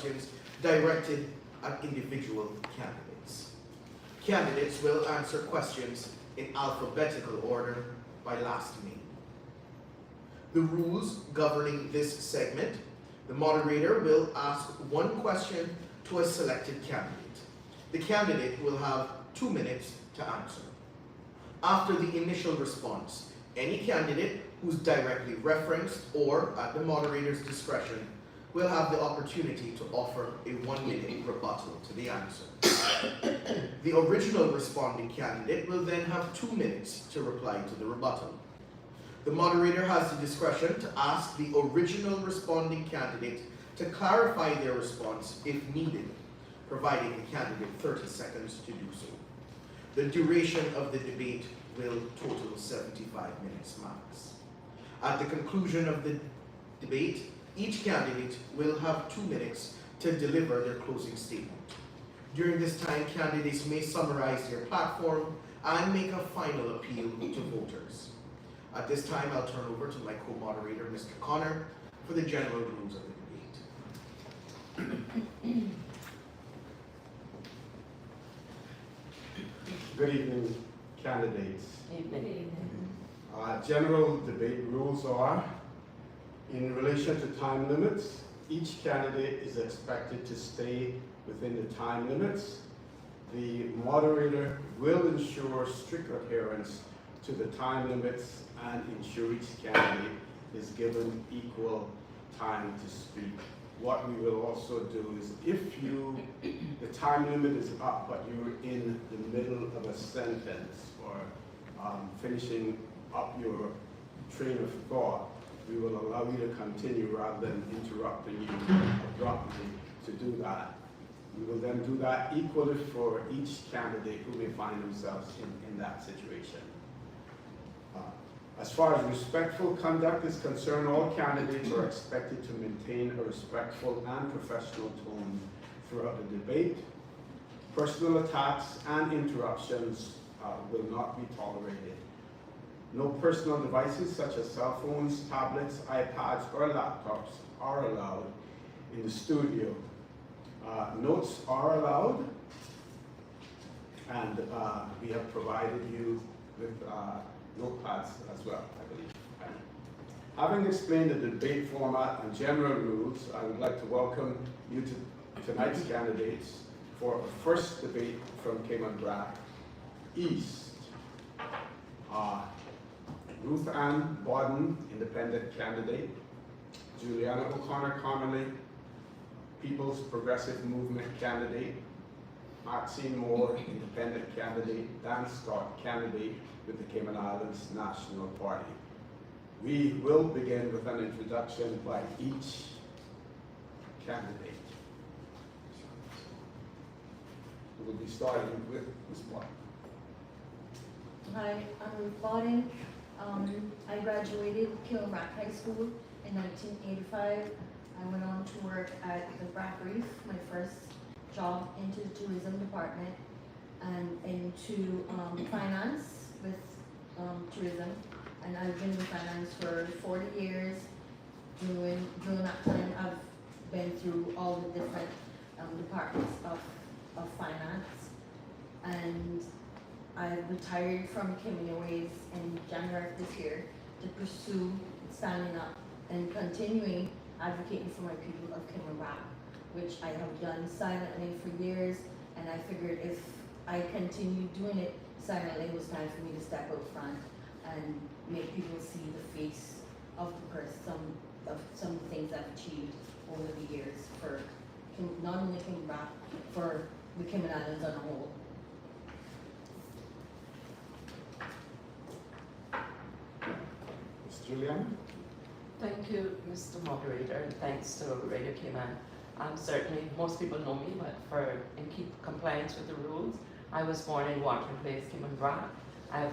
questions directed at individual candidates. Candidates will answer questions in alphabetical order by last name. The rules governing this segment: the moderator will ask one question to a selected candidate. The candidate will have 2 minutes to answer. After the initial response, any candidate who's directly referenced or at the moderator's discretion will have the opportunity to offer a 1-minute rebuttal to the answer. The original responding candidate will then have 2 minutes to reply to the rebuttal. The moderator has the discretion to ask the original responding candidate to clarify their response if needed, providing the candidate 30 seconds to do so. The duration of the debate will total 75 minutes max. At the conclusion of the debate, each candidate will have 2 minutes to deliver their closing statement. During this time, candidates may summarize their platform and make a final appeal to voters. At this time, I'll turn over to my co-moderator, Mr. Connor, for the general rules of the debate. Good evening, candidates. Evening. General debate rules are: in relation to time limits, each candidate is expected to stay within the time limits. The moderator will ensure strict adherence to the time limits and ensure each candidate is given equal time to speak. What we will also do is, if the time limit is up but you're in the middle of a sentence or finishing up your train of thought, we will allow you to continue rather than interrupting you abruptly to do that. We will then do that equally for each candidate who may find themselves in that situation. As far as respectful conduct is concerned, all candidates are expected to maintain a respectful and professional tone throughout the debate. Personal attacks and interruptions will not be tolerated. No personal devices such as cell phones, tablets, iPads, or laptops are allowed in the studio. Notes are allowed, and we have provided you with notepads as well, I believe. Having explained the debate format and general rules, I would like to welcome you to tonight's candidates for a first debate from Cayman Brac East. Ruth Bodden, independent candidate. Juliana Connolly, People's Progressive Movement candidate. Maxine Moore, independent candidate. Dan Scott, candidate with the Cayman Islands National Party. We will begin with an introduction by each candidate. We will be starting with Ms. Bodden. Hi, I'm Ruth Bodden. I graduated Cayman Brac High School in 1985. I went on to work at the Brac Reef, my first job into the tourism department, and into finance with tourism. And I've been in finance for 40 years. During that time, I've been through all the different departments of finance. And I retired from Cayman Airways in January of this year to pursue standing up and continuing advocating for my people of Cayman Brac, which I have done silently for years. And I figured if I continued doing it silently, it was time for me to step out front and make people see the face of the person, of some of the things I've achieved over the years for not only Cayman Brac, for the Cayman Islands on a whole. Ms. Juliana? Thank you, Mr. Moderator, and thanks to Radio Cayman. Certainly, most people know me, but in keep compliance with the rules, I was born in Watering Place, Cayman Brac. I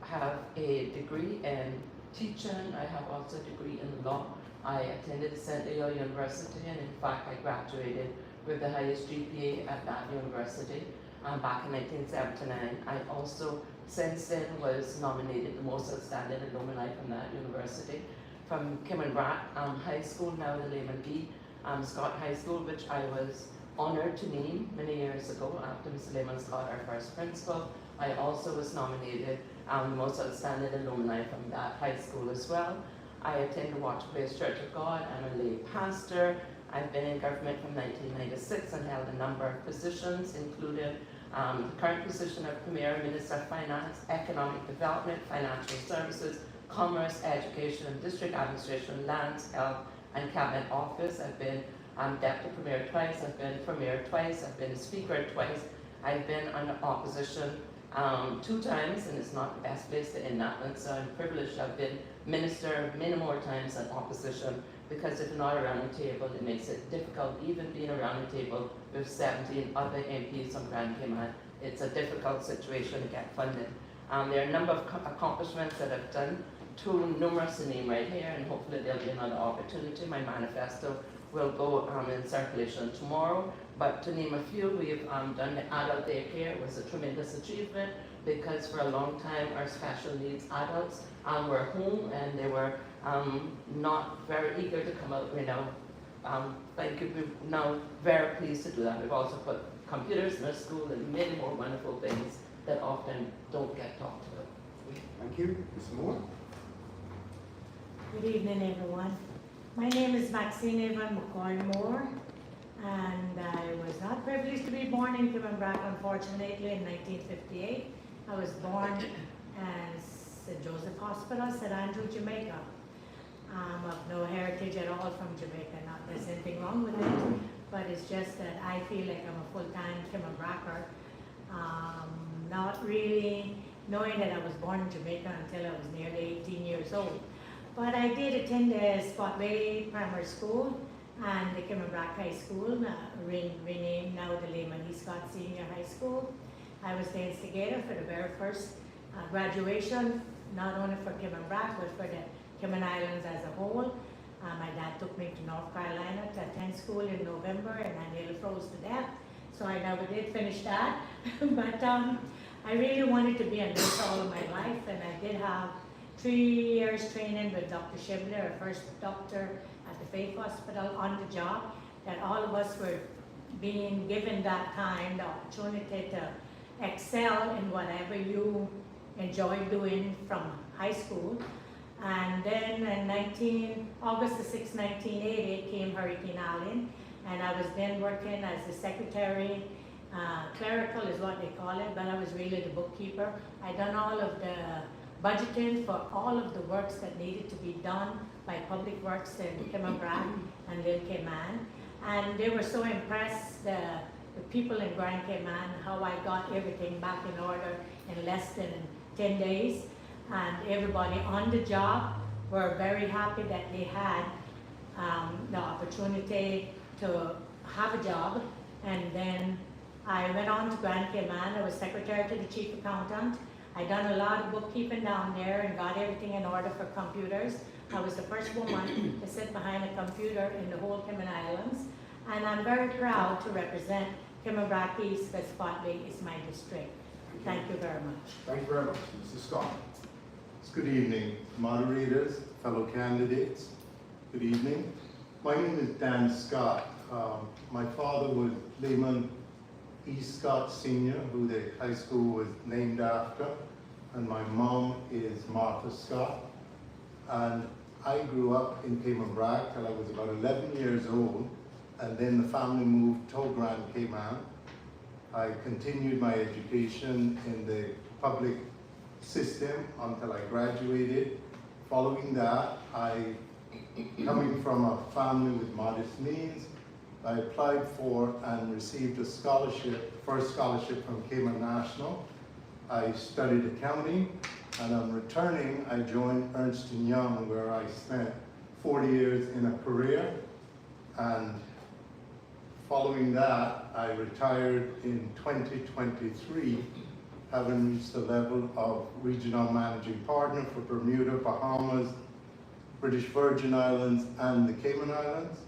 have a degree in teaching. I have also a degree in law. I attended St. Leo University, and in fact, I graduated with the highest GPA at that university back in 1979. I also, since then, was nominated the most outstanding alumni from that university. From Cayman Brac High School, now the Layman B, Scott High School, which I was honored to name many years ago after Mr. Lehman Scott, our first principal. I also was nominated most outstanding alumni from that high school as well. I attend the Watch Place Church of God. I'm a lay pastor. I've been in government from 1996 and held a number of positions, including the current position of Premier Minister of Finance, Economic Development, Financial Services, Commerce, Education and District Administration, Lands, Health and Cabinet Office. I've been Deputy Premier twice, I've been Premier twice, I've been Speaker twice, I've been under opposition 2 times, and it's not the best place to end that one, so I'm privileged to have been Minister many more times than opposition, because if you're not around the table, it makes it difficult. Even being around the table with 17 other MPs from Grand Cayman, it's a difficult situation to get funded. There are a number of accomplishments that I've done, too numerous to name right here, and hopefully there'll be another opportunity. My manifesto will go in circulation tomorrow, but to name a few, we've done the adult daycare. It was a tremendous achievement, because for a long time our special needs adults were home and they were not very eager to come out, you know. Thank you, we're now very pleased to do that. We've also put computers in our school and many more wonderful things that often don't get talked about. Thank you. Ms. Moore? Good evening, everyone. My name is Maxine Avon McCoy Moore, and I was not privileged to be born in Cayman Brac, unfortunately, in 1958. I was born at St. Joseph Hospital, St. Andrew, Jamaica. I'm of no heritage at all from Jamaica. Not there's anything wrong with it, but it's just that I feel like I'm a full-time Cayman Bracer. Not really knowing that I was born in Jamaica until I was nearly 18 years old. But I did attend the Spotway Primary School and the Cayman Brac High School, renamed now the Lehman E. Scott Senior High School. I was the instigator for the very first graduation, not only for Cayman Brac, but for the Cayman Islands as a whole. My dad took me to North Carolina to attend school in November, and I nearly froze to death, so I never did finish that. But I really wanted to be a nurse all of my life, and I did have 3 years training with Dr. Shibler, our first doctor at the Faith Hospital, on the job, that all of us were being given that time, the opportunity to excel in whatever you enjoy doing from high school. And then in August the 6th, 1980, came Hurricane Allen, and I was then working as the secretary, clerical is what they call it, but I was really the bookkeeper. I done all of the budgeting for all of the works that needed to be done by Public Works in Cayman Brac and Little Cayman. And they were so impressed, the people in Grand Cayman, how I got everything back in order in less than 10 days. And everybody on the job were very happy that they had the opportunity to have a job. And then I went on to Grand Cayman. I was secretary to the chief accountant. I done a lot of bookkeeping down there and got everything in order for computers. I was the first woman to sit behind a computer in the whole Cayman Islands. And I'm very proud to represent Cayman Brac East, because Spotway is my district. Thank you very much. Thank you very much. Mrs. Scott? Good evening, moderators, fellow candidates. Good evening. My name is Dan Scott. My father was Lehman E. Scott Sr., who the high school was named after, and my mom is Martha Scott. And I grew up in Cayman Brac till I was about 11 years old, and then the family moved to Grand Cayman. I continued my education in the public system until I graduated. Following that, coming from a family with modest means, I applied for and received a scholarship, first scholarship from Cayman National. I studied accounting, and on returning, I joined Ernst & Young, where I spent 40 years in a career. And following that, I retired in 2023, having reached the level of regional managing partner for Bermuda, Bahamas, British Virgin Islands, and the Cayman Islands.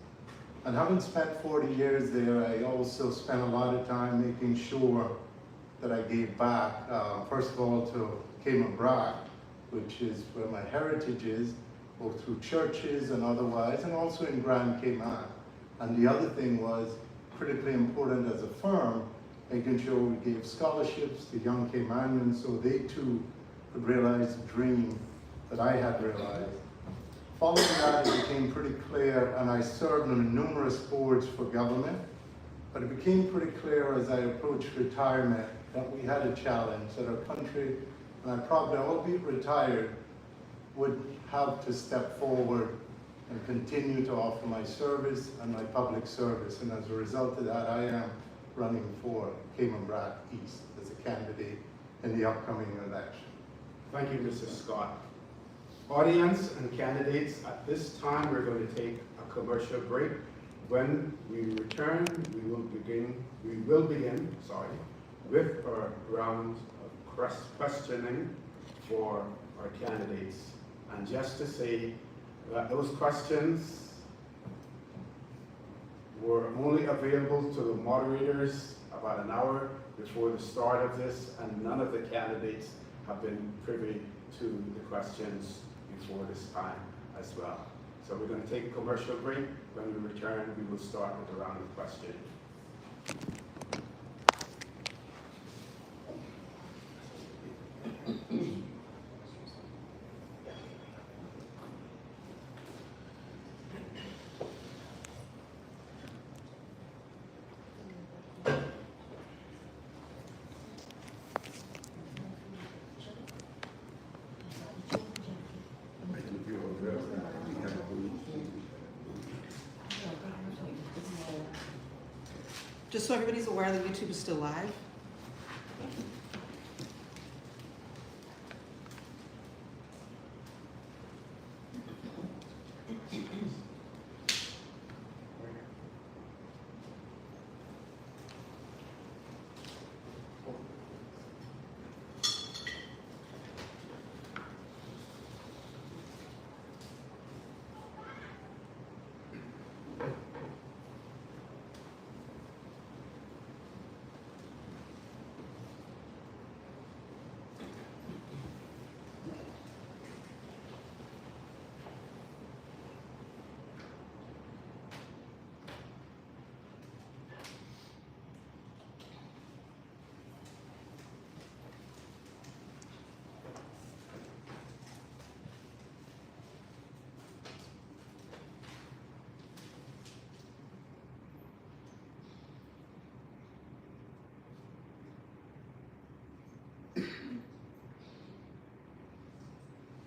And having spent 40 years there, I also spent a lot of time making sure that I gave back, first of all, to Cayman Brac, which is where my heritage is, both through churches and otherwise, and also in Grand Cayman. And the other thing was critically important as a firm, making sure we gave scholarships to young Caymanians so they too could realize the dream that I had realized. Following that, it became pretty clear, and I served on numerous boards for government, but it became pretty clear as I approached retirement that we had a challenge, that our country, and I probably, albeit retired, would have to step forward and continue to offer my service and my public service. And as a result of that, I am running for Cayman Brac East as a candidate in the upcoming election. Thank you, Mr. Scott. Audience and candidates, at this time we're going to take a commercial break. When we return, we will begin with a round of questioning for our candidates. And just to say that those questions were only available to the moderators about an hour before the start of this, and none of the candidates have been privy to the questions before this time as well. So we're going to take a commercial break. When we return, we will start with a round of questioning. Just so everybody's aware that YouTube is still live.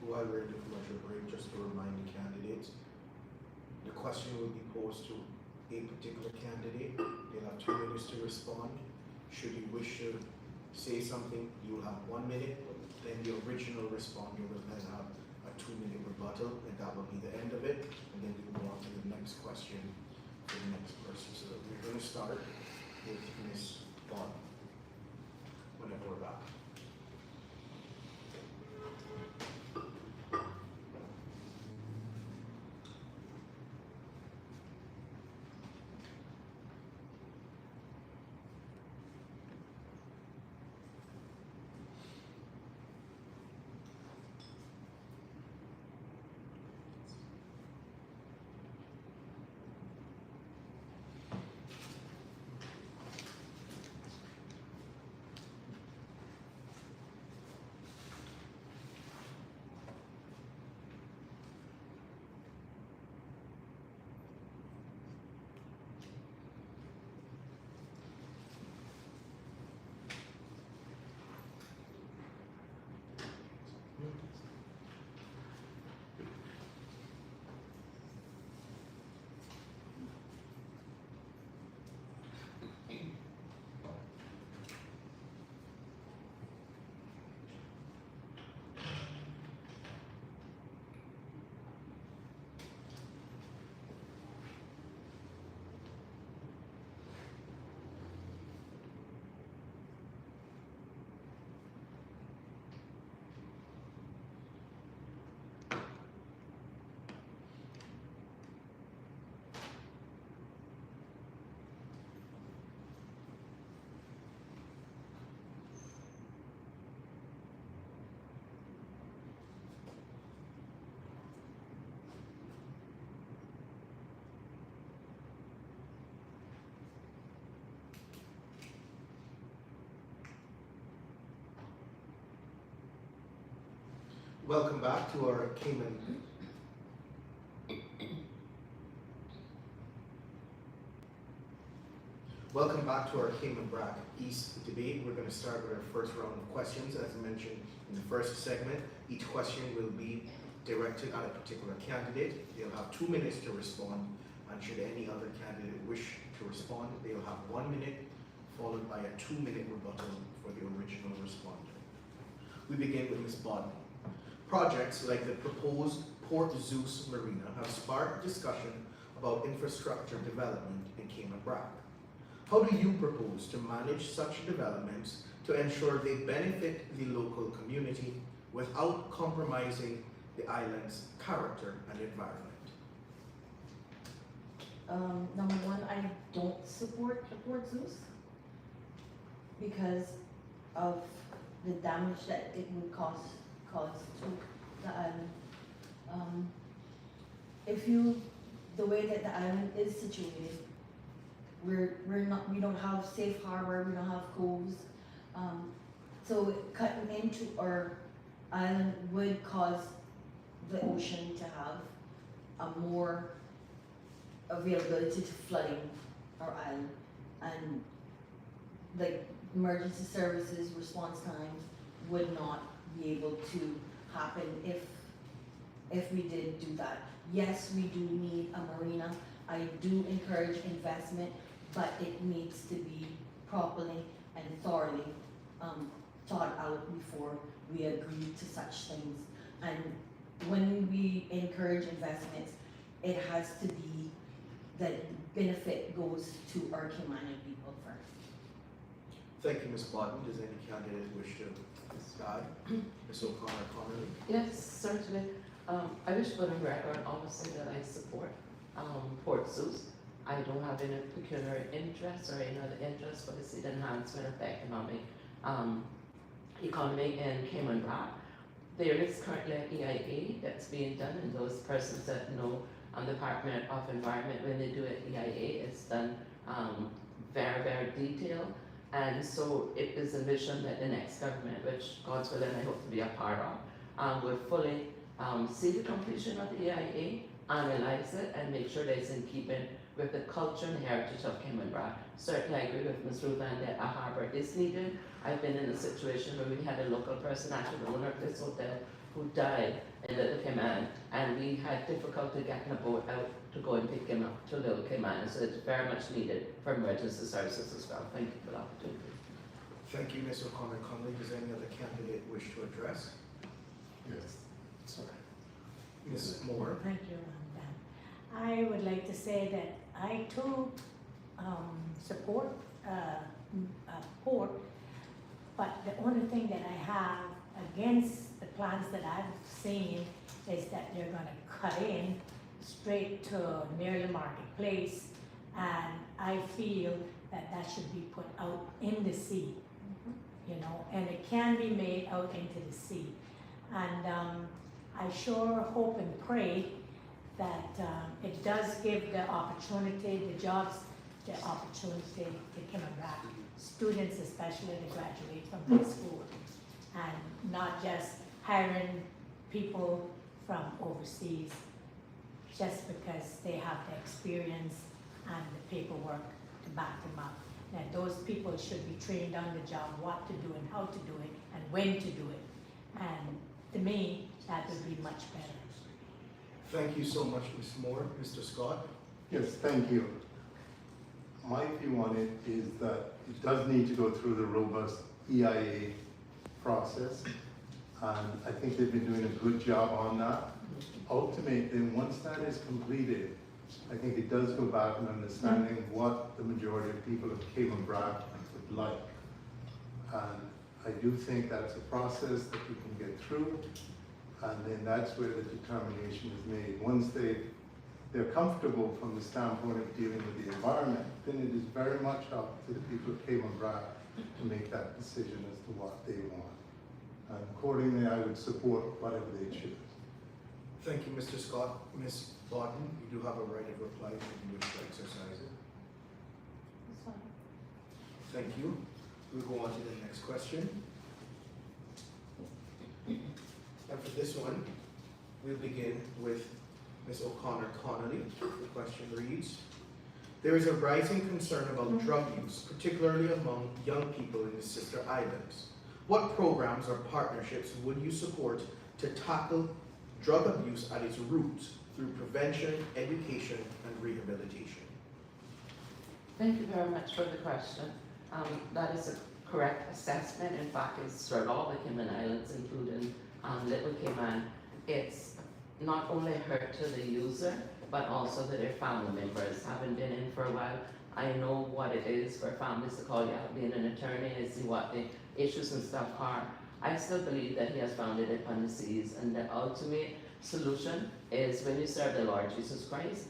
While we're in the commercial break, just to remind the candidates, the question will be posed to a particular candidate. They'll have 2 minutes to respond. Should you wish to say something, you'll have 1 minute. Then the original responder will then have a 2-minute rebuttal, and that will be the end of it. And then we'll go on to the next question for the next person. So we're going to start with Ms. Bodden, whenever we're back. Welcome back to our Cayman. Welcome back to our Cayman Brac East debate. We're going to start with our first round of questions. As mentioned in the first segment, each question will be directed at a particular candidate. They'll have 2 minutes to respond, and should any other candidate wish to respond, they'll have 1 minute, followed by a 2-minute rebuttal for the original responder. We begin with Ms. Bodden. Projects like the proposed Port Zeus Marina have sparked discussion about infrastructure development in Cayman Brac. How do you propose to manage such developments to ensure they benefit the local community without compromising the island's character and environment? Number one, I don't support the Port Zeus because of the damage that it would cause to the island. The way that the island is situated, we don't have safe harbor, we don't have coves. So cutting into our island would cause the ocean to have a more availability to flooding our island, and like emergency services response times would not be able to happen if we did do that. Yes, we do need a marina. I do encourage investment, but it needs to be properly and thoroughly thought out before we agree to such things. And when we encourage investments, it has to be that benefit goes to our Cayman people first. Thank you, Ms. Bodden. Does any candidate wish to add? Ms. O'Connor Connolly? Yes, certainly. I wish for the record, obviously, that I support Port Zeus. I don't have any peculiar interest or any other interest for the city enhancement of the economy in Cayman Brac. There is currently an EIA that's being done, and those persons that know Department of Environment, when they do an EIA, it's done very, very detailed. And so it is envisioned that the next government, which God's willing I hope to be a part of, will fully see the completion of the EIA, analyze it, and make sure that it's in keeping with the culture and heritage of Cayman Brac. Certainly I agree with Ms. Ruth that a harbor is needed. I've been in a situation where we had a local person, actually the owner of this hotel, who died in Little Cayman, and we had difficulty getting a boat out to go and pick him up to Little Cayman, so it's very much needed for emergency services as well. Thank you for the opportunity. Thank you, Ms. O'Connor Connolly. Does any other candidate wish to address? Yes. Sorry. Ms. Moore? Thank you, Dan. I would like to say that I too support port, but the only thing that I have against the plans that I've seen is that they're gonna cut in straight to near the marketplace, and I feel that that should be put out in the sea, you know, and it can be made out into the sea. And I sure hope and pray that it does give the opportunity, the jobs, the opportunity to Cayman Brac students, especially to graduate from high school, and not just hiring people from overseas just because they have the experience and the paperwork to back them up. That those people should be trained on the job, what to do and how to do it and when to do it. And to me, that would be much better. Thank you so much, Ms. Moore. Mr. Scott? Yes, thank you. My view on it is that it does need to go through the robust EIA process, and I think they've been doing a good job on that. Ultimately, once that is completed, I think it does go back in understanding what the majority of people of Cayman Brac would like. And I do think that's a process that we can get through, and then that's where the determination is made. Once they're comfortable from the standpoint of dealing with the environment, then it is very much up to the people of Cayman Brac to make that decision as to what they want. And accordingly, I would support whatever they choose. Thank you, Mr. Scott. Ms. Bodden, you do have a right of reply if you wish to exercise it. That's fine. Thank you. We'll go on to the next question. And for this one, we'll begin with Ms. O'Connor Connolly. The question reads, there is a rising concern about drug use, particularly among young people in the sister islands. What programs or partnerships would you support to tackle drug abuse at its roots through prevention, education, and rehabilitation? Thank you very much for the question. That is a correct assessment. In fact, it's throughout all the Cayman Islands, including Little Cayman. It's not only hurt to the user, but also to their family members. Having been in for a while, I know what it is for families to call you out, being an attorney, and see what the issues and stuff are. I still believe that he has found it upon the seas, and the ultimate solution is when you serve the Lord Jesus Christ,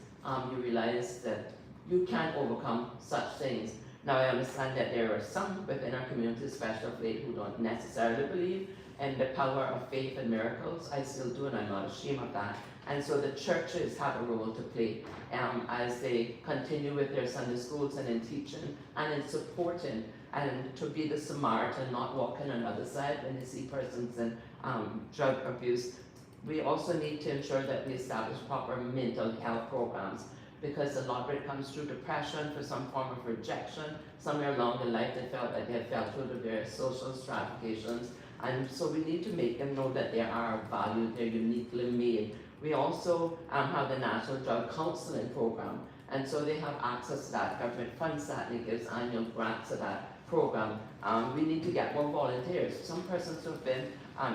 you realize that you can't overcome such things. Now I understand that there are some within our community, especially of late, who don't necessarily believe in the power of faith and miracles. I still do, and I'm not ashamed of that. And so the churches have a role to play as they continue with their Sunday schools and in teaching and in supporting, and to be the Samaritan, not walking on the other side when they see persons in drug abuse. We also need to ensure that we establish proper mental health programs, because a lot of it comes through depression, for some form of rejection. Somewhere along the life they felt that they had fell through the various social stratifications. And so we need to make them know that they are valued, they're uniquely made. We also have the National Drug Counseling Program, and so they have access to that. Government funds that, and it gives annual grants to that program. We need to get more volunteers. Some persons who have been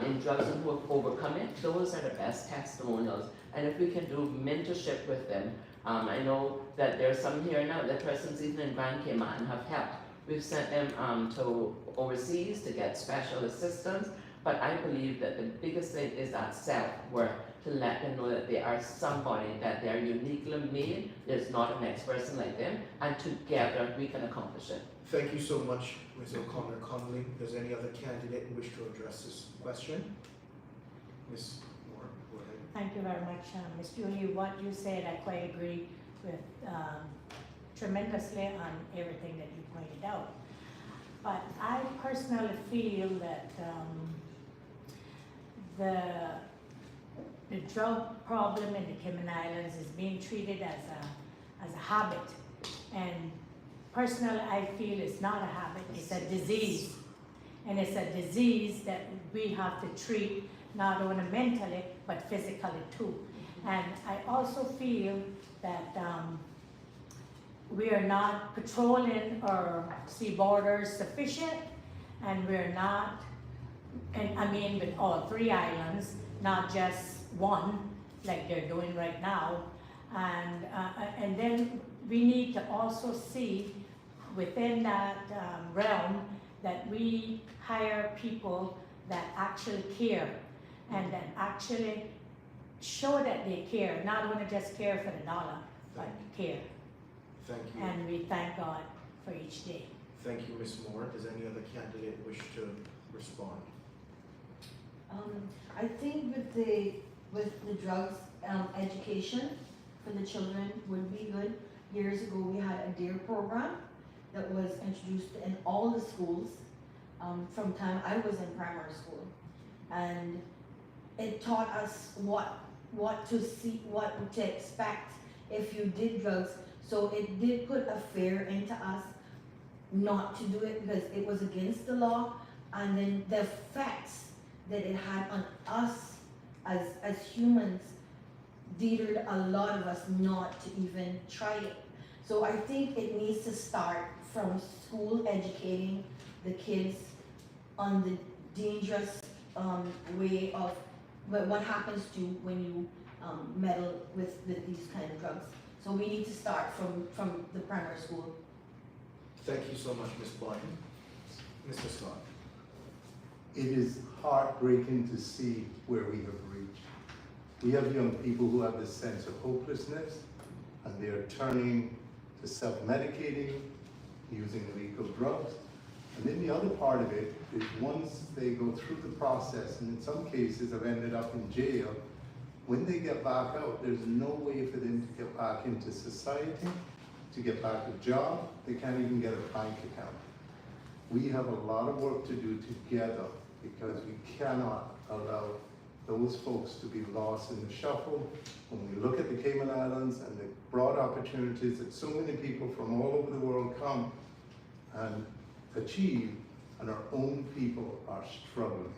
in drugs and who have overcome it, those are the best testimonials. And if we can do mentorship with them, I know that there are some here now that persons even in Grand Cayman have helped. We've sent them to overseas to get special assistance, but I believe that the biggest thing is that self-worth, to let them know that they are somebody, that they are uniquely made, there's not a next person like them, and together we can accomplish it. Thank you so much, Ms. O'Connor Connolly. If there's any other candidate who wish to address this question? Ms. Moore, go ahead. Thank you very much, Ms. Julie. What you said, I quite agree with tremendously on everything that you pointed out. But I personally feel that the drug problem in the Cayman Islands is being treated as a habit. And personally, I feel it's not a habit, it's a disease. And it's a disease that we have to treat not only mentally, but physically too. And I also feel that we are not patrolling our sea borders sufficient, and we're not, and I mean with all three islands, not just one, like they're doing right now. And then we need to also see within that realm that we hire people that actually care, and that actually show that they care, not only just care for the dollar, but care. Thank you. And we thank God for each day. Thank you, Ms. Moore. Does any other candidate wish to respond? I think with the drugs education for the children would be good. Years ago, we had a DARE program that was introduced in all the schools from time I was in primary school, and it taught us what to see, what to expect if you did drugs. So it did put a fear into us not to do it because it was against the law, and then the effects that it had on us as humans deterred a lot of us not to even try it. So I think it needs to start from school, educating the kids on the dangerous way of what happens to when you meddle with these kind of drugs. So we need to start from the primary school. Thank you so much, Ms. Bodden. Mr. Scott. It is heartbreaking to see where we have reached. We have young people who have this sense of hopelessness, and they are turning to self-medicating, using illegal drugs. And then the other part of it is once they go through the process, and in some cases have ended up in jail, when they get back out, there's no way for them to get back into society, to get back a job. They can't even get a bank account. We have a lot of work to do together, because we cannot allow those folks to be lost in the shuffle. When we look at the Cayman Islands and the broad opportunities that so many people from all over the world come and achieve, and our own people are struggling.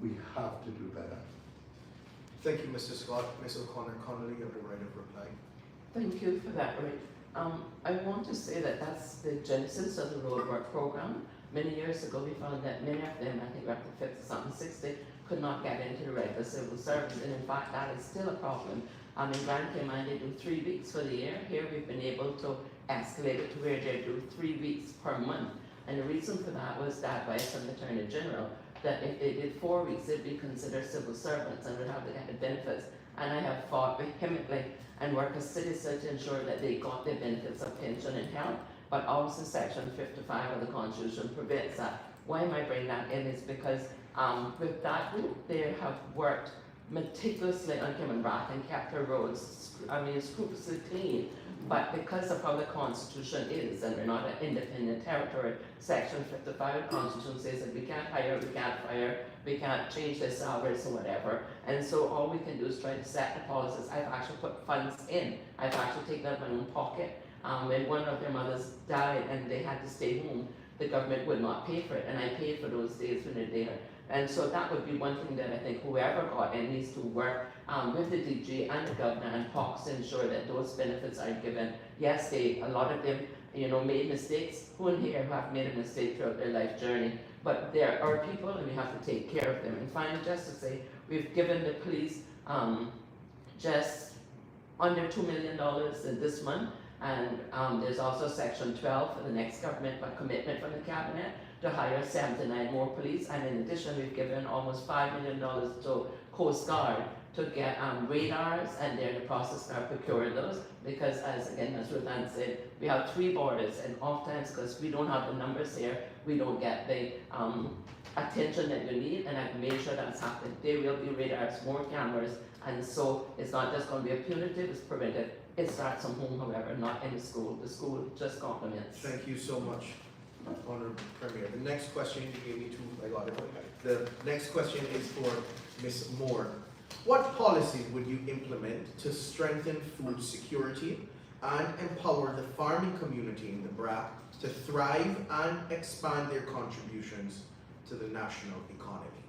We have to do better. Thank you, Mr. Scott. Ms. O'Connor, Connolly, you have the right of reply. Thank you for that, Rick. I want to say that that's the genesis of the roadwork program. Many years ago, we found that many of them, I think we're up to 50 something, 60, could not get into the regular civil service, and in fact, that is still a problem. In Grand Cayman, they do 3 weeks for the year. Here, we've been able to escalate it to where they do 3 weeks per month. And the reason for that was the advice from the Attorney General that if they did 4 weeks, they'd be considered civil servants and would have the kind of benefits. And I have fought vehemently and worked as citizen to ensure that they got their benefits of pension and health, but also Section 55 of the Constitution prevents that. Why am I bringing that in is because with that group, they have worked meticulously on Cayman Brac and kept their roads, scrupulously clean. But because of how the Constitution is, and we're not an independent territory, Section 55 of the Constitution says that we can't hire, we can't fire, we can't change their salaries or whatever. And so all we can do is try to set the policies. I've actually put funds in. I've actually taken out my own pocket. When one of their mothers died and they had to stay home, the government would not pay for it, and I paid for those days when they're there. And so that would be one thing that I think whoever got in needs to work with the DG and the governor and POCs to ensure that those benefits are given. Yes, a lot of them, made mistakes. Who in here have made a mistake throughout their life journey? But there are people, and we have to take care of them. And finally, just to say, we've given the police just under $2 million in this month. And there's also Section 12 for the next government commitment from the cabinet to hire 79 more police. And in addition, we've given almost $5 million to Coast Guard to get radars, and they're in the process now of procuring those, because as Ruth said, we have 3 borders, and oftentimes, because we don't have the numbers here, we don't get the attention that you need, and I've made sure that's happening. There will be radars, more cameras, and so it's not just going to be a punitive, it's preventive. It starts from home, however, not in the school. The school just complements. Thank you so much, Honorable Premier. The next question, you gave me 2, I got it. The next question is for Ms. Moore. What policies would you implement to strengthen food security and empower the farming community in the Brac to thrive and expand their contributions to the national economy?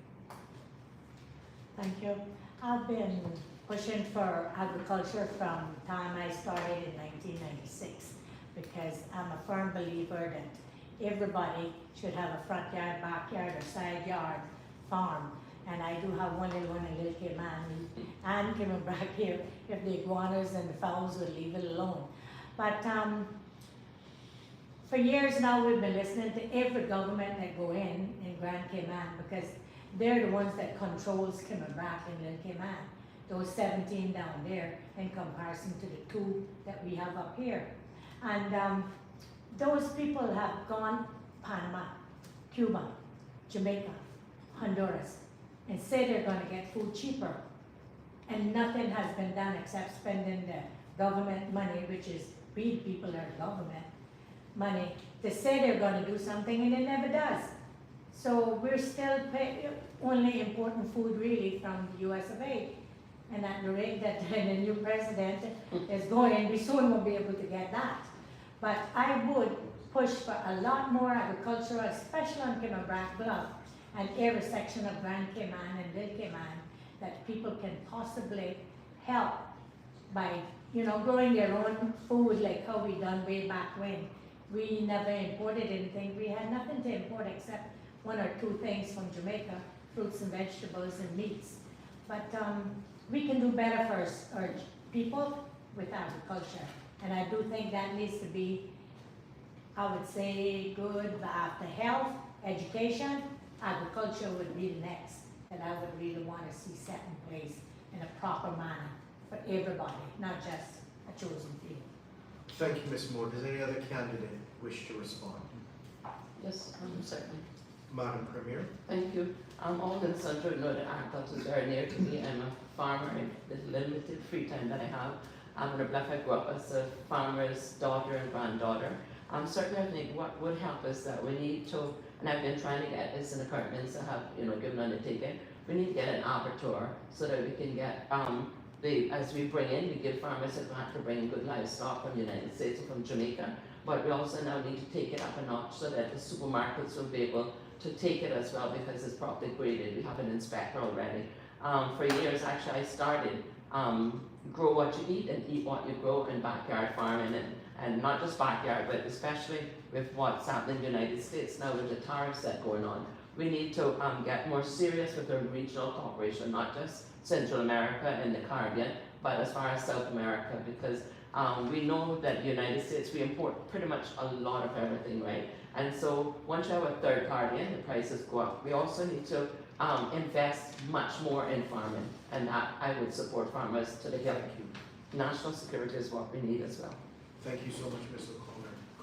Thank you. I've been pushing for agriculture from the time I started in 1996, because I'm a firm believer that everybody should have a front yard, backyard, or side yard farm. And I do have one in Little Cayman and Cayman Brac here, if the iguanas and the fowls would leave it alone. But for years now, we've been listening to every government that go in Grand Cayman, because they're the ones that controls Cayman Brac and Little Cayman. Those 17 down there in comparison to the 2 that we have up here. And those people have gone Panama, Cuba, Jamaica, Honduras, and say they're going to get food cheaper. And nothing has been done except spending the government money, which is we people are government money, to say they're going to do something, and it never does. So we're still only importing food really from the US of A. And at the rate that the new president is going, we soon won't be able to get that. But I would push for a lot more agricultural, especially on Cayman Brac Bluff and every section of Grand Cayman and Little Cayman, that people can possibly help by, growing their own food, like how we done way back when. We never imported anything. We had nothing to import except 1 or 2 things from Jamaica, fruits and vegetables and meats. But we can do better for our people with agriculture. And I do think that needs to be, I would say, good after health, education. Agriculture would be the next that I would really want to see set in place in a proper manner for everybody, not just a chosen few. Thank you, Ms. Moore. Does any other candidate wish to respond? Yes, certainly. Madam Premier. Thank you. All the Central know that agriculture is very near to me. I'm a farmer in the limited free time that I have. I'm on a bluff. I grew up as a farmer's daughter and granddaughter. Certainly I think what would help is that we need to, and I've been trying to get this in the current minister have, given undertaking, We need to get an abattoir so that we can get, as we bring in, we give farmers advantage to bring in good livestock from the United States and from Jamaica. But we also now need to take it up a notch so that the supermarkets will be able to take it as well because it's properly graded. We have an inspector already. For years, actually, I started grow what you eat and eat what you grow in backyard farming, and not just backyard, but especially with what's happening in the United States now with the tariffs that are going on. We need to get more serious with our regional cooperation, not just Central America and the Caribbean, but as far as South America, because we know that the United States, we import pretty much a lot of everything, right? And so once you have a third party and the prices go up, we also need to invest much more in farming, and that I would support farmers to the hill. National security is what we need as well. Thank you so much, Mr.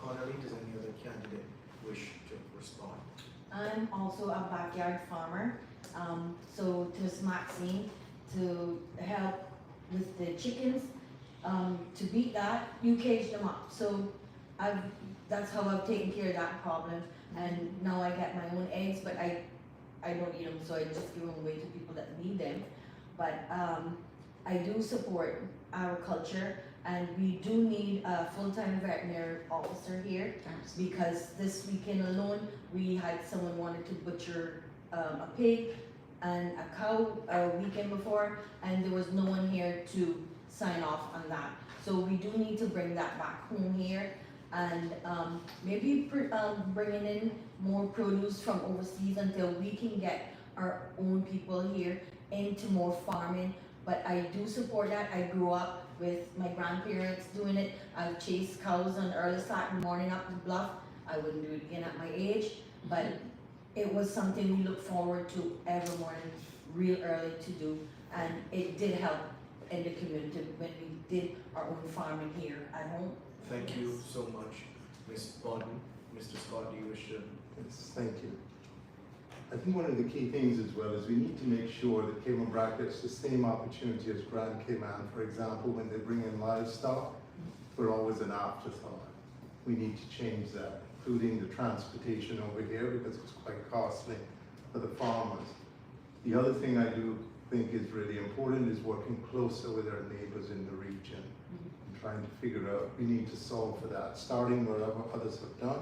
Connolly. Does any other candidate wish to respond? I'm also a backyard farmer, so to Ms. Maxine, to help with the chickens, to beat that, you cage them up. So that's how I've taken care of that problem, and now I get my own eggs, but I don't eat them, so I just give them away to people that need them. But I do support agriculture, and we do need a full-time veterinary officer here, because this weekend alone, we had someone wanted to butcher a pig and a cow a weekend before, and there was no one here to sign off on that. So we do need to bring that back home here, and maybe bringing in more produce from overseas until we can get our own people here into more farming. But I do support that. I grew up with my grandparents doing it. I've chased cows on early Saturday morning up the bluff. I wouldn't do it again at my age, but it was something we look forward to every morning, real early to do, and it did help in the community when we did our own farming here at home. Thank you so much, Ms. Bodden. Mr. Scott, do you wish to? Yes, thank you. I think one of the key things as well is we need to make sure that Cayman Brac gets the same opportunity as Grand Cayman. For example, when they bring in livestock, we're always an afterthought. We need to change that, including the transportation over here, because it's quite costly for the farmers. The other thing I do think is really important is working closer with our neighbors in the region and trying to figure out, we need to solve for that, starting wherever others have done.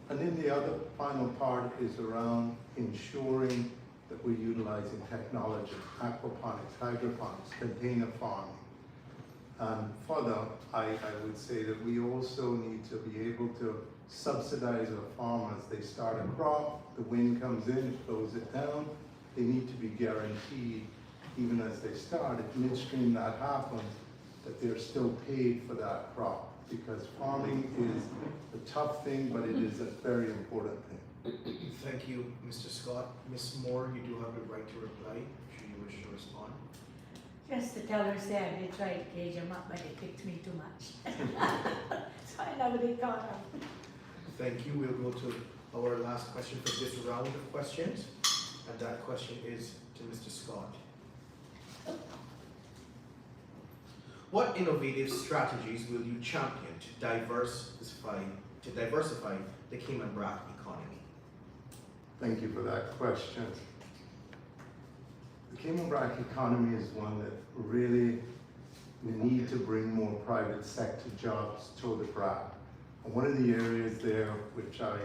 And then the other final part is around ensuring that we're utilizing technology, aquaponics, hydroponics, container farming. Further, I would say that we also need to be able to subsidize our farmers. They start a crop, the wind comes in, it blows it down. They need to be guaranteed, even as they start, if midstream that happens, that they're still paid for that crop. Because farming is a tough thing, but it is a very important thing. Thank you, Mr. Scott. Ms. Moore, you do have the right to reply, should you wish to respond. Just to tell her, say I did try to cage him up, but it kicked me too much. So I never did caught him. Thank you. We'll go to our last question for this round of questions, and that question is to Mr. Scott. What innovative strategies will you champion to diversify the Cayman Brac economy? Thank you for that question. The Cayman Brac economy is one that really we need to bring more private sector jobs to the Brac. And one of the areas there which I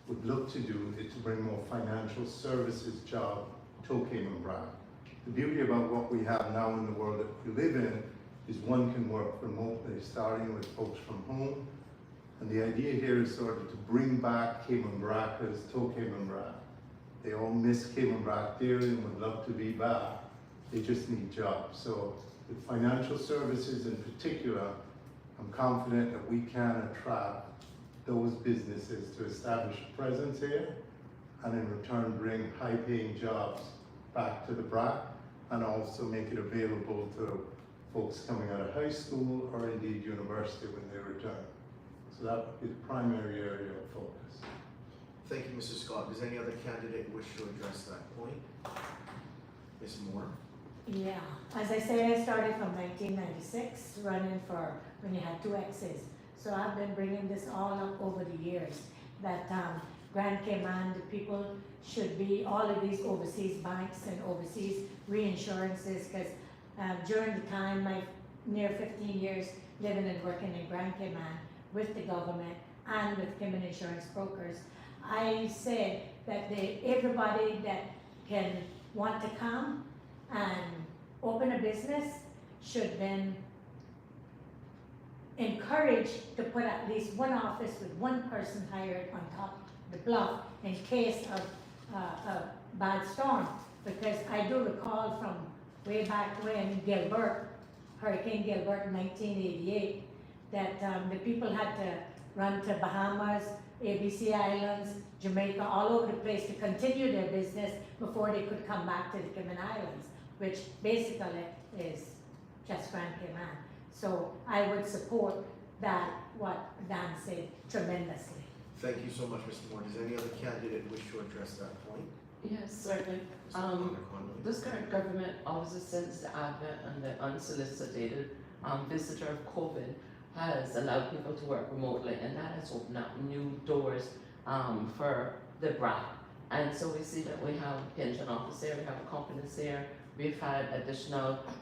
would look to do is to bring more financial services job to Cayman Brac. The beauty about what we have now in the world that we live in is one can work remotely, starting with folks from home. And the idea here is sort of to bring back Cayman Bracers to Cayman Brac. They all miss Cayman Brac dearly and would love to be back. They just need jobs. So with financial services in particular, I'm confident that we can attract those businesses to establish a presence here and in return bring high-paying jobs back to the Brac and also make it available to folks coming out of high school or indeed university when they return. So that would be the primary area of focus. Thank you, Mr. Scott. Does any other candidate wish to address that point? Ms. Moore? Yeah, as I said, I started from 1996, running for when you had 2 X's. So I've been bringing this all up over the years. that Grand Cayman, the people should be, all of these overseas banks and overseas reinsurances, because during the time, my near 15 years living and working in Grand Cayman with the government and with Cayman insurance brokers, I said that everybody that can want to come and open a business should then encourage to put at least one office with one person hired on top of the bluff in case of a bad storm. Because I do recall from way back when Hurricane Gilbert in 1988, that the people had to run to Bahamas, ABC Islands, Jamaica, all over the place to continue their business before they could come back to the Cayman Islands, which basically is just Grand Cayman. So I would support that, what Dan said, tremendously. Thank you so much, Mr. Moore. Does any other candidate wish to address that point? Yes, certainly. Mr. Connolly? This current government, also since the advent and the unsolicited visitor of COVID, has allowed people to work remotely, and that has opened up new doors for the BRAC. And so we see that we have a pension office there, we have a competence there, we've had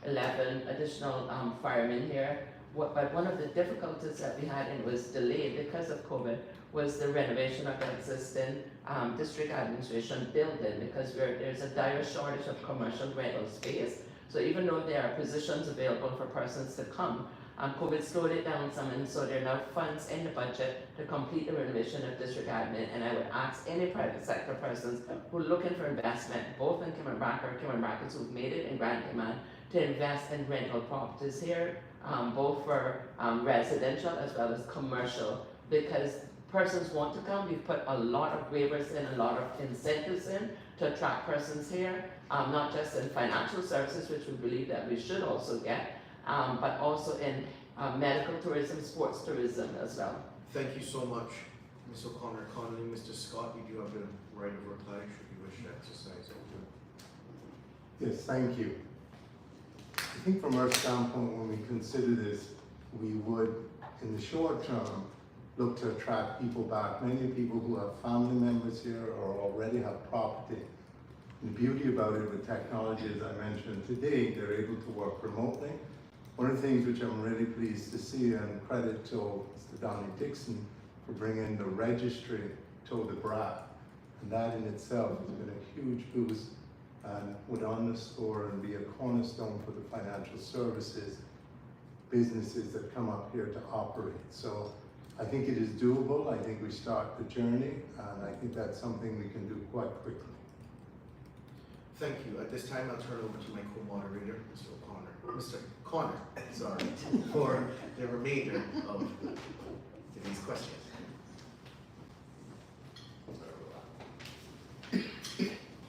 11 additional firemen here. But one of the difficulties that we had, and it was delayed because of COVID, was the renovation of the existing district administration building, because there's a dire shortage of commercial rental space. So even though there are positions available for persons to come, COVID slowed it down some, and so there are now funds in the budget to complete the renovation of district admin. And I would ask any private sector persons who are looking for investment, both in Cayman Brac or Cayman Brackets who've made it in Grand Cayman, to invest in rental properties here, both for residential as well as commercial, because persons want to come. We've put a lot of waivers in, a lot of incentives in to attract persons here, not just in financial services, which we believe that we should also get, but also in medical tourism, sports tourism as well. Thank you so much, Ms. O'Connor. Connolly, Mr. Scott, you do have the right of reply should you wish to exercise it. Yes, thank you. I think from our standpoint, when we consider this, we would, in the short term, look to attract people back. Many people who have family members here or already have property. And the beauty about it with technology, as I mentioned today, they're able to work remotely. One of the things which I'm really pleased to see, and credit to Mr. Donnie Dixon for bringing the registry to the BRAC, and that in itself has been a huge boost and would underscore and be a cornerstone for the financial services businesses that come up here to operate. So I think it is doable. I think we start the journey, and I think that's something we can do quite quickly. Thank you. At this time, I'll turn over to my co-moderator, Mr. O'Connor. Mr. Connor, sorry, for the remainder of today's questions.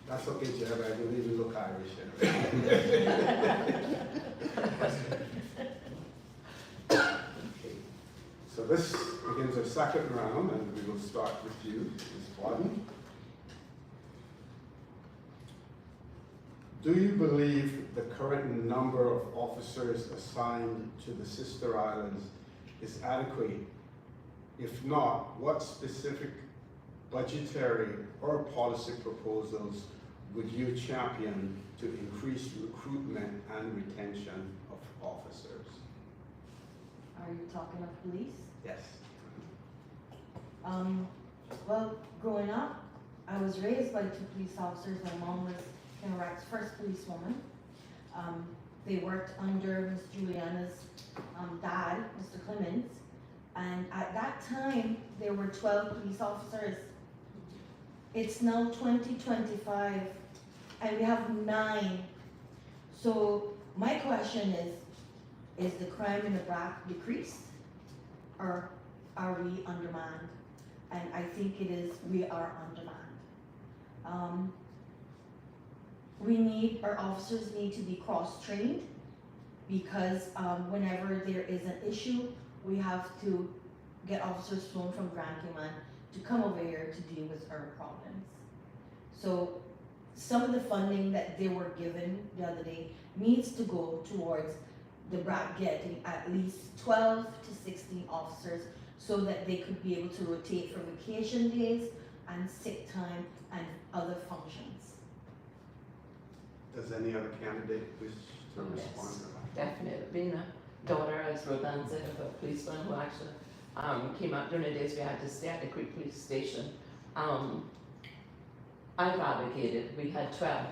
That's okay, Chair, but I don't even look Irish. Okay. So this begins our second round, and we will start with you, Ms. Bodden. Do you believe the current number of officers assigned to the sister islands is adequate? If not, what specific budgetary or policy proposals would you champion to increase recruitment and retention of officers? Are you talking of police? Yes. Well, growing up, I was raised by 2 police officers. My mom was Cayman Brac's first policewoman. They worked under Miss Juliana's dad, Mr. Clemens. And at that time, there were 12 police officers. It's now 2025, and we have 9. So my question is the crime in the BRAC decreased, or are we undermanned? And I think it is, we are undermanned. Our officers need to be cross-trained, because whenever there is an issue, we have to get officers flown from Grand Cayman to come over here to deal with our problems. So some of the funding that they were given the other day needs to go towards the BRAC getting at least 12 to 16 officers so that they could be able to rotate for vacation days and sick time and other functions. Does any other candidate wish to Yes. respond to that? Definitely. Being a daughter, as Ruth said, of a policeman who actually came out during the days we had to stay at the Creek Police Station. I've advocated, we had 12.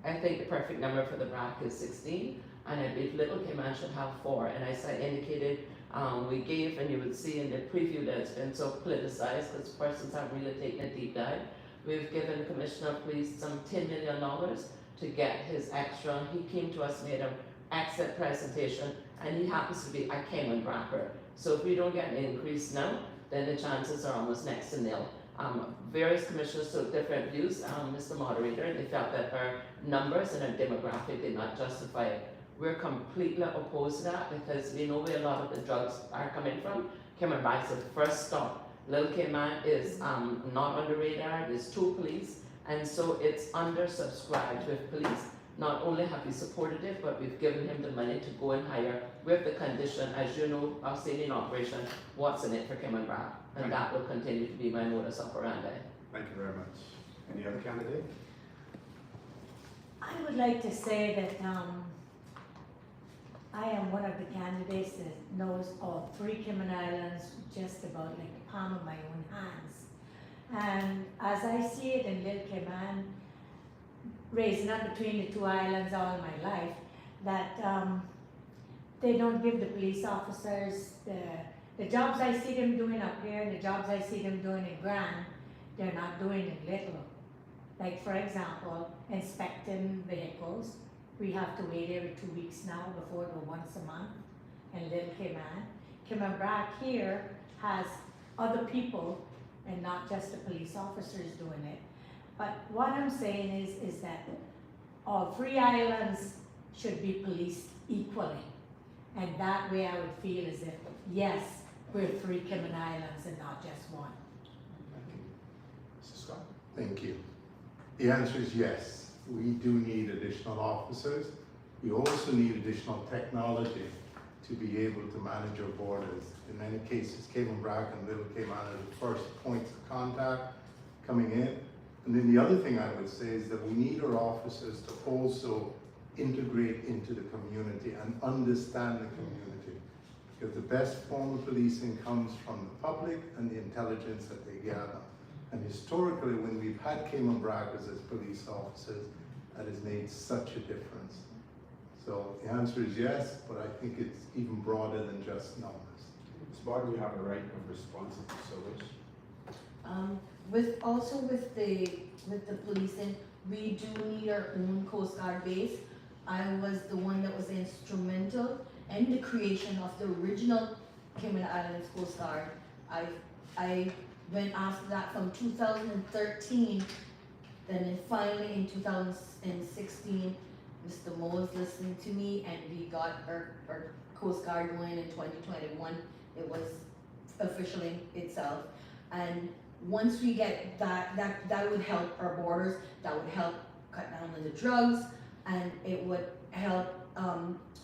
I think the perfect number for the BRAC is 16, and I believe Little Cayman should have 4. And as I indicated, we gave, and you would see in the preview that it's been so politicized because persons have really taken a deep dive. We've given Commissioner of Police some $10 million to get his extra. He came to us, made an excellent presentation, and he happens to be a Cayman Bracer. So if we don't get an increase now, then the chances are almost next to nil. Various commissioners took different views, Mr. Moderator, they felt that our numbers and our demographic did not justify it. We're completely opposed to that because we know where a lot of the drugs are coming from. Cayman Brac is the first stop. Little Cayman is not on the radar, there's 2 police, and so it's undersubscribed with police. Not only have we supported it, but we've given him the money to go and hire with the condition, as you know, of staying in operation, what's in it for Cayman Brac. And that will continue to be my modus operandi. Thank you very much. Any other candidate? I would like to say that I am one of the candidates that knows all 3 Cayman Islands just about like the palm of my own hands. And as I see it in Little Cayman, raising up between the 2 islands all my life, that they don't give the police officers the jobs I see them doing up here and the jobs I see them doing in Grand, they're not doing in Little. Like for example, inspecting vehicles, we have to wait every 2 weeks now before it go once a month in Little Cayman. Cayman Brac here has other people and not just the police officers doing it. But what I'm saying is that all 3 islands should be policed equally. And that way I would feel as if, yes, we're 3 Cayman Islands and not just 1. Thank you. Mr. Scott? Thank you. The answer is yes. We do need additional officers. We also need additional technology to be able to manage our borders. In many cases, Cayman Brac and Little Cayman are the first points of contact coming in. And then the other thing I would say is that we need our officers to also integrate into the community and understand the community. Because the best form of policing comes from the public and the intelligence that they gather. And historically, when we've had Cayman Bracers as police officers, that has made such a difference. So the answer is yes, but I think it's even broader than just numbers. Ms. Bodden, you have a right of response if you so wish. With the policing, we do need our own Coast Guard base. I was the one that was instrumental in the creation of the original Cayman Islands Coast Guard. I went after that from 2013, then finally in 2016, Mr. Mo was listening to me and we got our Coast Guard going in 2021. It was officially itself. And once we get that would help our borders, that would help cut down on the drugs, and it would help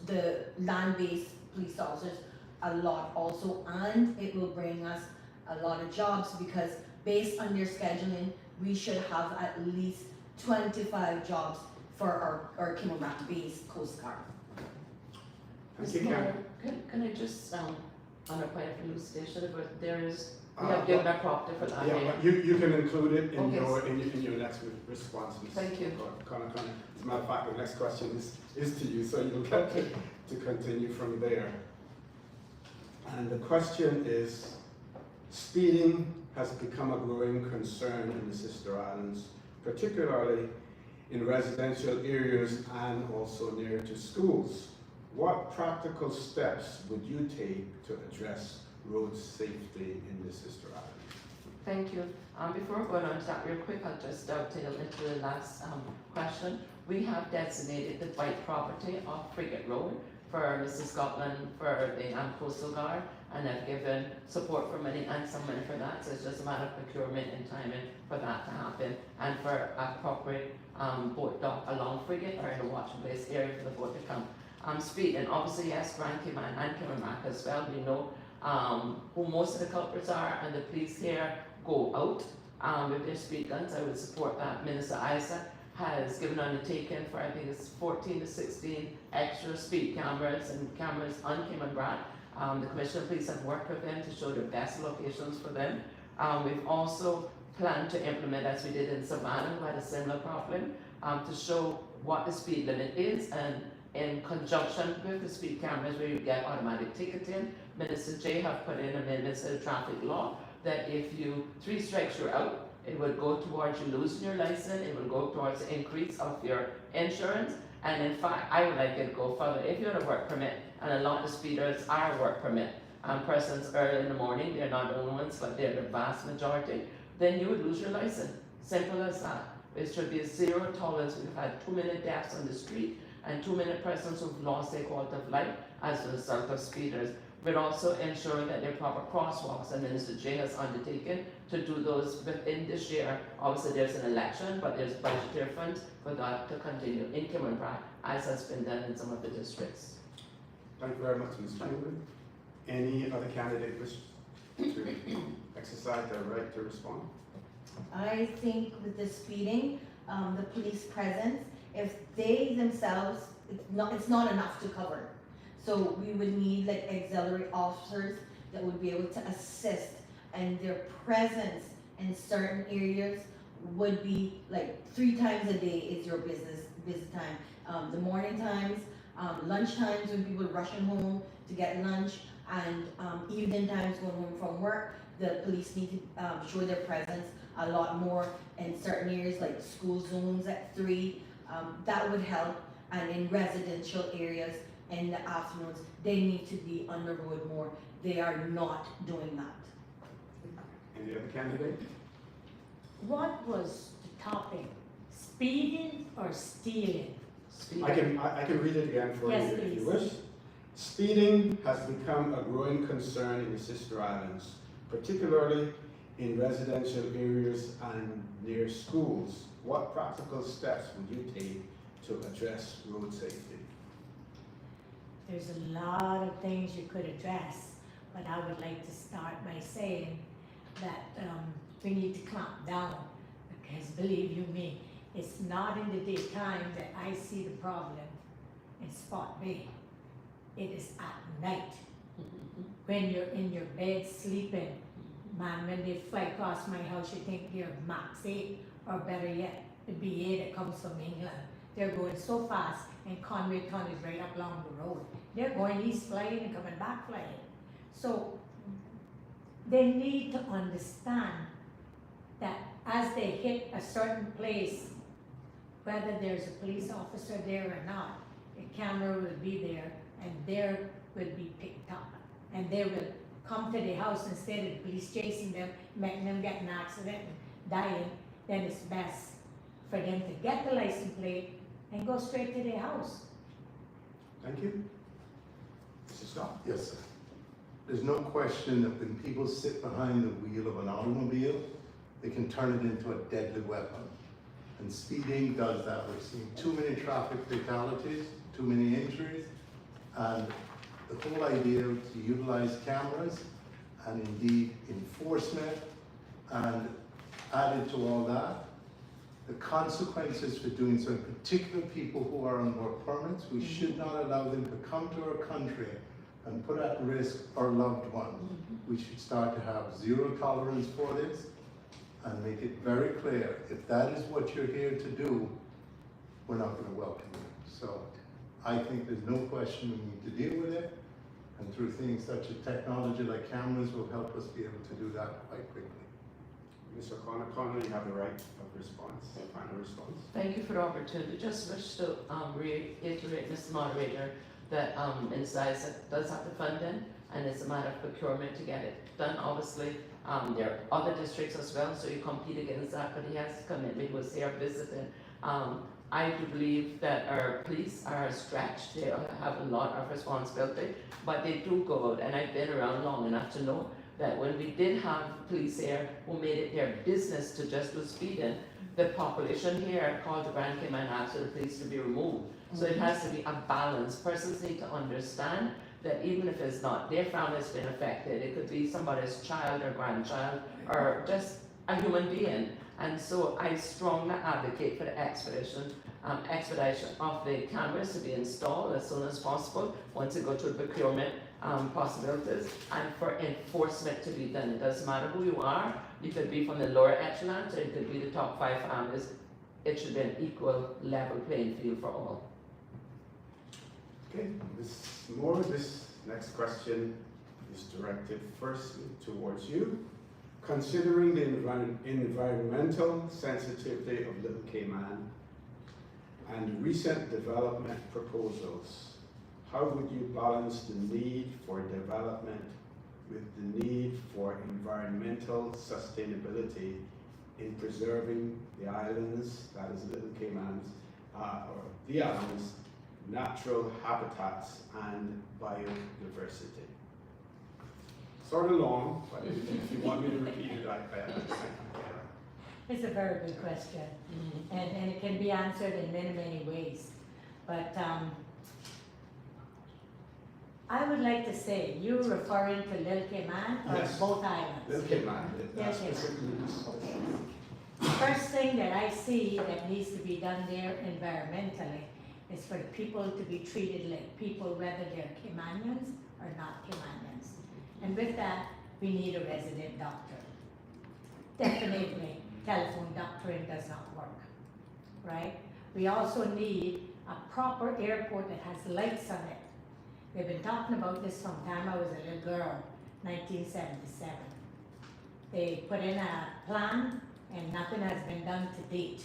the land-based police officers a lot also, and it will bring us a lot of jobs because based on their scheduling, we should have at least 25 jobs for our Cayman Brac based Coast Guard. Thank Mr. you, Karen. Moderator, can I just, on a point of elucidation, but there is, we have given a property for that. Yeah, but you can include it in Okay. your next response, Ms. Thank you. Connolly. As a matter of fact, the next question is to you, so you'll get to continue from there. And the question is, speeding has become a growing concern in the Sister Islands, particularly in residential areas and also near to schools. What practical steps would you take to address road safety in the Sister Islands? Thank you. Before going on to that real quick, I'll just dovetail into the last question. We have designated the white property of Frigate Road for Mrs. Scotland for the Coastal Guard, and I've given support for money and some money for that, so it's just a matter of procurement and timing for that to happen, and for appropriate boat dock along Frigate or in the watching place area for the boat to come. Speed, and obviously yes, Grand Cayman and Cayman Brac as well, we know who most of the culprits are, and the police here go out with their speed guns. I would support that. Minister Isaac has given undertaking for, I think it's 14 to 16 extra speed cameras and cameras on Cayman Brac. The Commissioner of Police have worked with them to show the best locations for them. We've also planned to implement, as we did in Savannah, who had a similar problem, to show what the speed limit is, and in conjunction with the speed cameras where you get automatic ticketing, Minister J have put in amendments to the traffic law that if you 3 strikes you're out, it would go towards you losing your license, it will go towards the increase of your insurance, and in fact, I would like it to go further. If you have a work permit, and a lot of speeders are work permit, persons early in the morning, they're not the only ones, but they're the vast majority, then you would lose your license. Simple as that. It should be a zero tolerance. We've had 2-minute deaths on the street and 2-minute persons who've lost their quality of life as a result of speeders. We'd also ensure that there are proper crosswalks, and Minister J has undertaken to do those within this year. Obviously, there's an election, but there's budgetary funds for that to continue in Cayman Brac, as has been done in some of the districts. Thank you very much, Ms. Chamberlain. Any other candidate wish to exercise their right to respond? I think with the speeding, the police presence, if they themselves, it's not enough to cover. So we would need like auxiliary officers that would be able to assist, and their presence in certain areas would be like 3 times a day is your busy time. The morning times, lunch times when people are rushing home to get lunch, and evening times going home from work. The police need to show their presence a lot more in certain areas like school zones at 3. That would help, and in residential areas in the afternoons, they need to be on the road more. They are not doing that. Any other candidate? What was the topic? Speeding or stealing? I can read it again for Yes, you if you please. wish. Speeding has become a growing concern in the Sister Islands, particularly in residential areas and near schools. What practical steps would you take to address road safety? There's a lot of things you could address, but I would like to start by saying that we need to clamp down, because believe you me, it's not in the daytime that I see the problem in Spot Bay. It is at night, when you're in your bed sleeping. Man, when they fly across my house, you think they're Max 8, or better yet, the BA that comes from England. They're going so fast, and Conway Town is right up along the road. They're going east flying and coming back flying. So they need to understand that as they hit a certain place, whether there's a police officer there or not, a camera will be there, and there will be picked up. And they will come to the house instead of the police chasing them, making them get in an accident and dying. Then it's best for them to get the license plate and go straight to their house. Thank you. Mr. Scott? Yes, sir. There's no question that when people sit behind the wheel of an automobile, they can turn it into a deadly weapon. And speeding does that. We're seeing too many traffic fatalities, too many injuries, and the whole idea to utilize cameras and indeed enforcement, and added to all that, the consequences for doing so, in particular people who are on work permits, we should not allow them to come to our country and put at risk our loved ones. We should start to have zero tolerance for this and make it very clear, if that is what you're here to do, we're not going to welcome you. So I think there's no question we need to deal with it, and through things such as technology like cameras will help us be able to do that quite quickly. Mr. Connolly, you have the right of response, final response. Thank you for the opportunity. Just wish to reiterate, Mr. Moderator, that Minister Isaac does have the funding, and it's a matter of procurement to get it done. Obviously, there are other districts as well, so you compete against that, but he has a commitment. He was here visiting. I do believe that our police are stretched. They have a lot of responsibility, but they do go out, and I've been around long enough to know that when we did have police here who made it their business to just do speeding, the population here called the Grand Cayman and asked for the police to be removed. So it has to be a balance. Persons need to understand that even if it's not their family's been affected, it could be somebody's child or grandchild or just a human being. And so I strongly advocate for the expedition of the cameras to be installed as soon as possible once it go through procurement possibilities, and for enforcement to be done. It doesn't matter who you are. You could be from the lower echelons or it could be the top 5 families. It should be an equal level playing field for all. Okay, this next question is directed firstly towards you. Considering the environmental sensitivity of Little Cayman and recent development proposals, how would you balance the need for development with the need for environmental sustainability in preserving the islands, that is Little Cayman's, or the islands' natural habitats and biodiversity? Sort of long, but if you want me to repeat it, I can. It's a very good question, and it can be answered in many, many ways. But I would like to say, you're referring to Little Cayman or Yes. both islands? Little Cayman, that's Little Cayman. specifically. The first thing that I see that needs to be done there environmentally is for the people to be treated like people, whether they're Caymanians or not Caymanians. And with that, we need a resident doctor. Definitely, telephone doctoring does not work, right? We also need a proper airport that has lights on it. They've been talking about this from the time I was a little girl, 1977. They put in a plan and nothing has been done to date.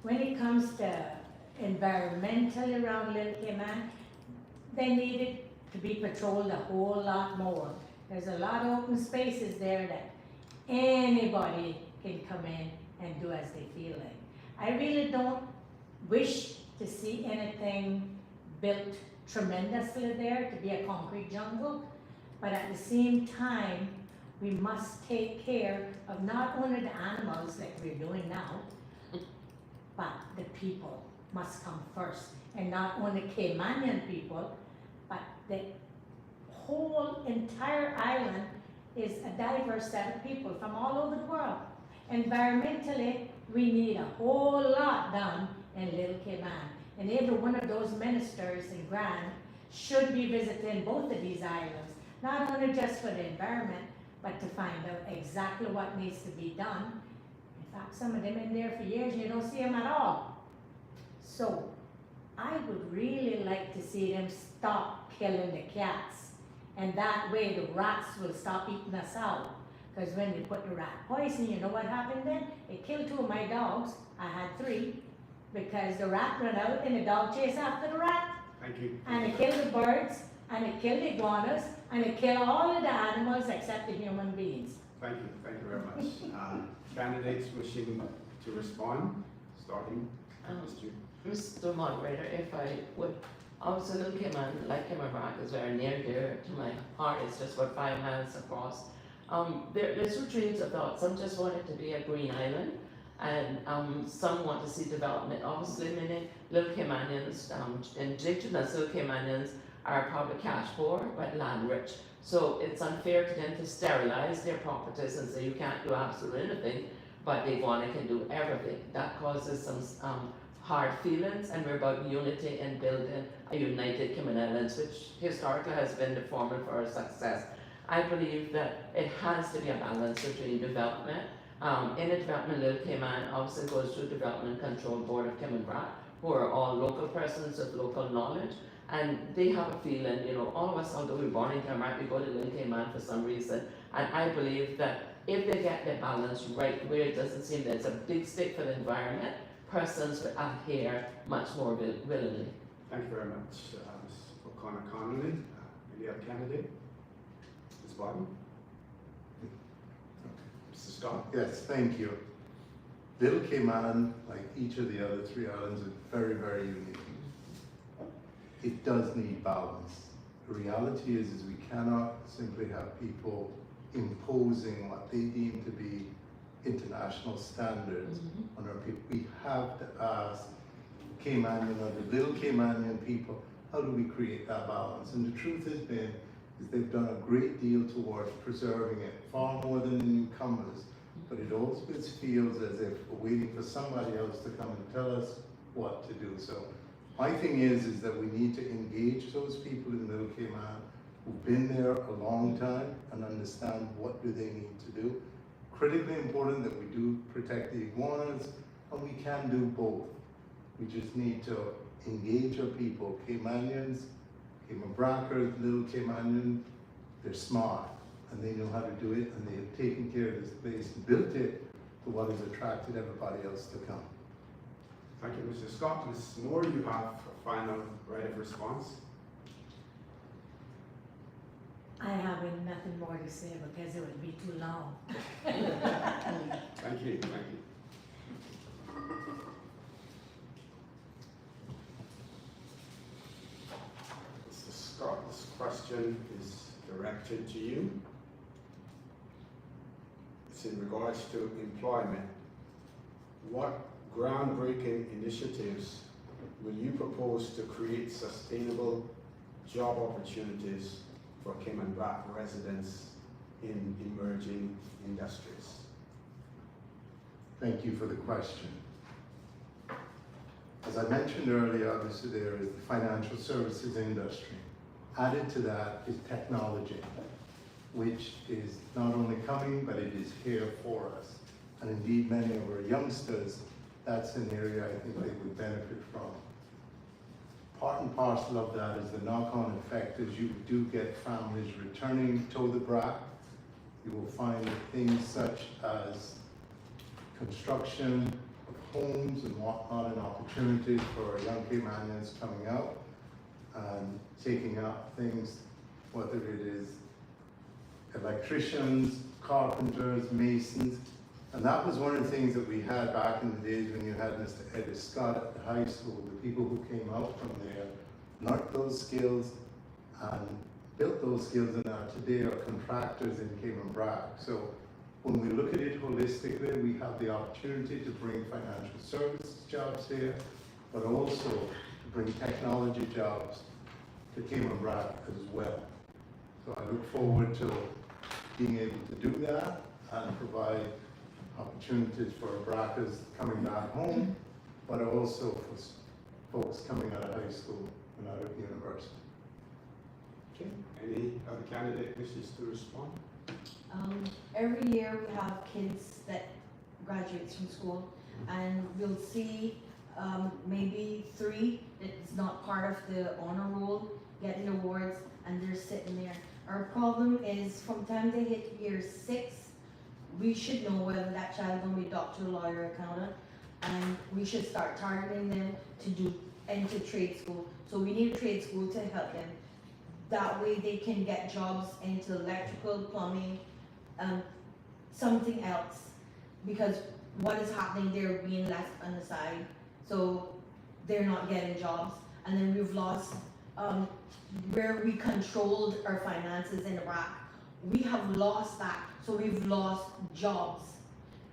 When it comes to environmentally around Little Cayman, they need it to be patrolled a whole lot more. There's a lot of open spaces there that anybody can come in and do as they feel like. I really don't wish to see anything built tremendously there to be a concrete jungle, but at the same time, we must take care of not only the animals like we're doing now, but the people must come first. And not only Caymanian people, but the whole entire island is a diverse set of people from all over the world. Environmentally, we need a whole lot done in Little Cayman. And every one of those ministers in Grand should be visiting both of these islands, not only just for the environment, but to find out exactly what needs to be done. In fact, some of them in there for years, you don't see them at all. So, I would really like to see them stop killing the cats. And that way the rats will stop eating us out. Because when they put the rat poison, you know what happened then? It killed 2 of my dogs. I had 3. Because the rat ran out and the dog chased after the rat. Thank you. And it killed the birds, and it killed the iguanas, and it killed all of the animals except the human beings. Thank you very much. Candidates wishing to respond, starting. Mr. Moderator, if I would, obviously Little Cayman, like Cayman Brac, is very near and dear to my heart. It's just about 5 miles across. There's 2 trains of thought. Some just want it to be a green island, and some want to see development. Obviously, many Little Caymanians, indigenous Little Caymanians are probably cash poor but land rich. So it's unfair to them to sterilize their properties and say you can't do absolutely anything, but they want to can do everything. That causes some hard feelings, and we're about unity and building a united Cayman Islands, which historically has been the formula for our success. I believe that it has to be a balance between development. In the development, Little Cayman obviously goes through Development Control Board of Cayman Brac, who are all local persons with local knowledge, and they have a feeling, you know, all of us, although we're born in Cayman Brac, we go to Little Cayman for some reason, and I believe that if they get the balance right, where it doesn't seem that it's a big stick for the environment, persons will adhere much more willingly. Thank you very much, Ms. O'Connor Connolly. Any other candidate? Ms. Bodden? Mr. Scott? Yes, thank you. Little Cayman, like each of the other 3 islands, is very, very unique. It does need balance. The reality is we cannot simply have people imposing what they deem to be international standards on our people. We have to ask Caymanian or the Little Caymanian people how do we create that balance? And the truth has been, is they've done a great deal towards preserving it, far more than the newcomers. But it always feels as if we're waiting for somebody else to come and tell us what to do. So my thing is that we need to engage those people in Little Cayman who've been there a long time and understand what do they need to do. Critically important that we do protect the iguanas, and we can do both. We just need to engage our people, Caymanians, Cayman Bracers, Little Caymanians. They're smart and they know how to do it, and they have taken care of this place and built it to what has attracted everybody else to come. Thank you, Mr. Scott. Ms. Moore, you have a final right of response. I have nothing more to say because it would be too long. Thank you, thank you. Mr. Scott, this question is directed to you. It's in regards to employment. What groundbreaking initiatives will you propose to create sustainable job opportunities for Cayman Brac residents in emerging industries? Thank you for the question. As I mentioned earlier, obviously there is the financial services industry. Added to that is technology, which is not only coming, but it is here for us. And indeed, many of our youngsters, that's an area I think they would benefit from. Part and parcel of that is the knock-on effect as you do get families returning to the Brac. You will find that things such as construction of homes and whatnot, and opportunities for young Caymanians coming out and taking up things, whether it is electricians, carpenters, masons. And that was one of the things that we had back in the days when you had Mr. Eddie Scott at the high school. The people who came out from there learned those skills and built those skills, and are today are contractors in Cayman Brac. So when we look at it holistically, we have the opportunity to bring financial services jobs here, but also to bring technology jobs to Cayman Brac as well. So I look forward to being able to do that and provide opportunities for Bracers coming back home, but also for folks coming out of high school and out of university. Okay, any other candidate wishes to respond? Every year we have kids that graduates from school, and we'll see maybe 3 that is not part of the honor roll getting awards, and they're sitting there. Our problem is from time they hit year 6, we should know whether that child will be doctor, lawyer, accountant, and we should start targeting them to enter trade school. So we need a trade school to help them. That way they can get jobs into electrical, plumbing, something else. Because what is happening, they're being left on the side. So they're not getting jobs. And then we've lost, where we controlled our finances in Iraq, we have lost that. So we've lost jobs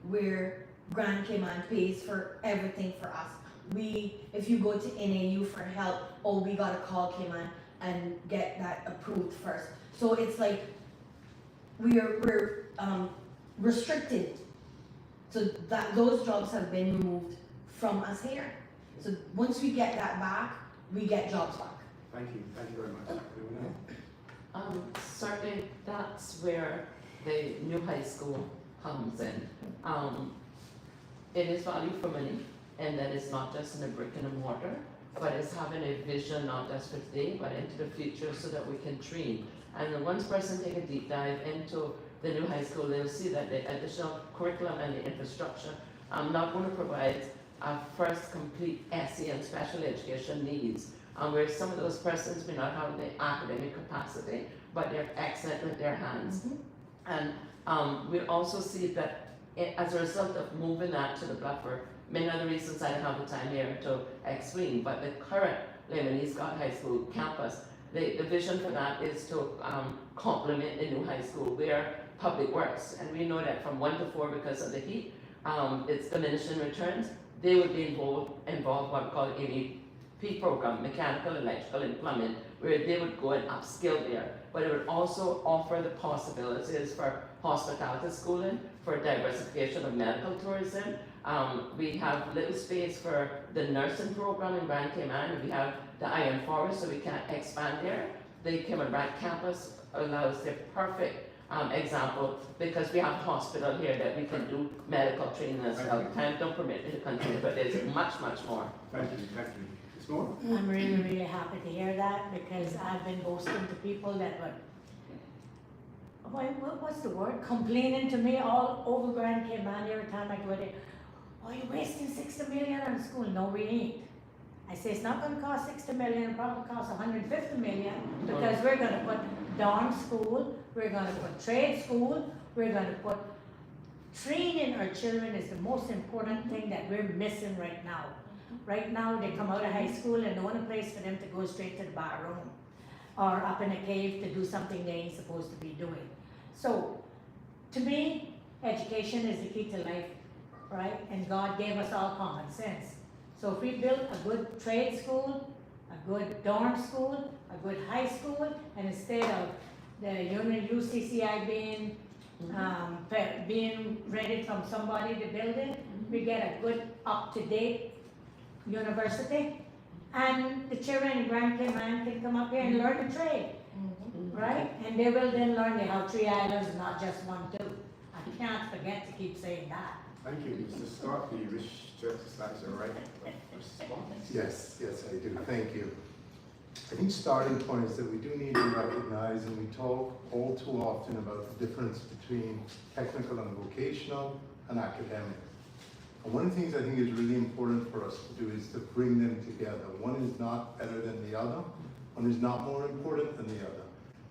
where Grand Cayman pays for everything for us. If you go to NAU for help, oh, we gotta call Cayman and get that approved first. So it's like we're restricted. So that those jobs have been removed from us here. So once we get that back, we get jobs back. Thank you very much. Anyone else? Certainly, that's where the new high school comes in. It is value for money, and that is not just in a brick and a mortar, but it's having a vision not just for today, but into the future, so that we can train. And then once person take a deep dive into the new high school, they'll see that the additional curriculum and the infrastructure not going to provide a first complete SE and special education needs, where some of those persons may not have the academic capacity, but they're excellent with their hands. And we also see that as a result of moving that to the buffer, many other reasons I don't have the time here to explain, but the current Lebanese Scott High School campus, the vision for that is to complement the new high school, where public works, and we know that from 1 to 4 because of the heat, it's diminishing returns. They would be involved what we call P program, mechanical, electrical, and plumbing, where they would go and upskill there. But it would also offer the possibilities for hospitality schooling, for diversification of medical tourism. We have little space for the nursing program in Grand Cayman. We have the Iron Forest, so we can expand there. The Cayman Brac campus allows the perfect example, because we have a hospital here that we can do medical training as well. Time don't permit me to continue, but there's much, much more. Thank you, thank you. Ms. Moore? I'm really, really happy to hear that, because I've been boasting to people that would, what's the word? Complaining to me all over Grand Cayman every time I go there. Oh, you're wasting 60 million on school. No, we ain't. I say it's not gonna cost 60 million, it'll probably cost 150 million, because we're gonna put dorm school, we're gonna put trade school, we're gonna put, training our children is the most important thing that we're missing right now. Right now, they come out of high school and no one place for them to go straight to the bar room or up in a cave to do something they ain't supposed to be doing. So, to me, education is the key to life, right? And God gave us all common sense. So if we build a good trade school, a good dorm school, a good high school, and instead of the UCCI being rented from somebody to build it, we get a good up-to-date university, and the children in Grand Cayman can come up here and learn a trade, right? And they will then learn they have 3 islands, not just 1, 2. I can't forget to keep saying that. Thank you. Mr. Scott, do you wish to exercise your right of response? Yes, yes, I do. Thank you. I think starting point is that we do need to recognize, and we talk all too often about the difference between technical and vocational and academic. And one of the things I think is really important for us to do is to bring them together. One is not better than the other. One is not more important than the other.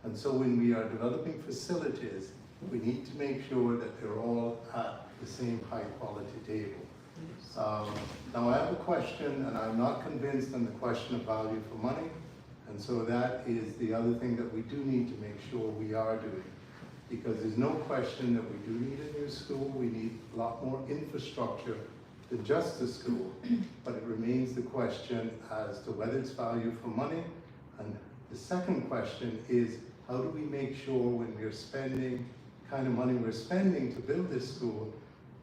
And so when we are developing facilities, we need to make sure that they're all at the same high quality table. Now I have a question, and I'm not convinced on the question of value for money, and so that is the other thing that we do need to make sure we are doing. Because there's no question that we do need a new school, we need a lot more infrastructure than just a school, but it remains the question as to whether it's value for money. And the second question is, how do we make sure when we're spending the kind of money we're spending to build this school,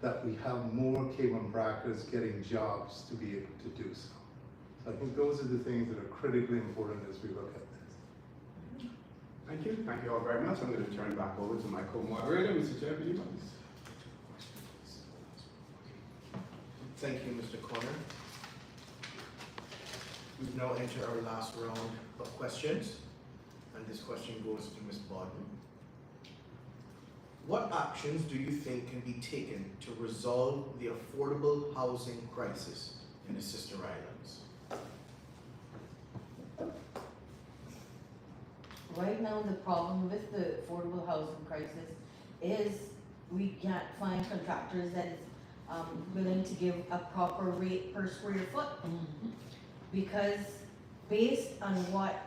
that we have more Cayman Brackers getting jobs to be able to do so. So I think those are the things that are critically important as we look at this. Thank you. Thank you all very much. I'm going to turn it back over to my co-moderator, Mr. Chair, please. Thank you, Mr. Corner. We've now entered our last round of questions, and this question goes to Ms. Bodden. What actions do you think can be taken to resolve the affordable housing crisis in the Sister Islands? Right now, the problem with the affordable housing crisis is we can't find contractors that is willing to give a proper rate per square foot. Because based on what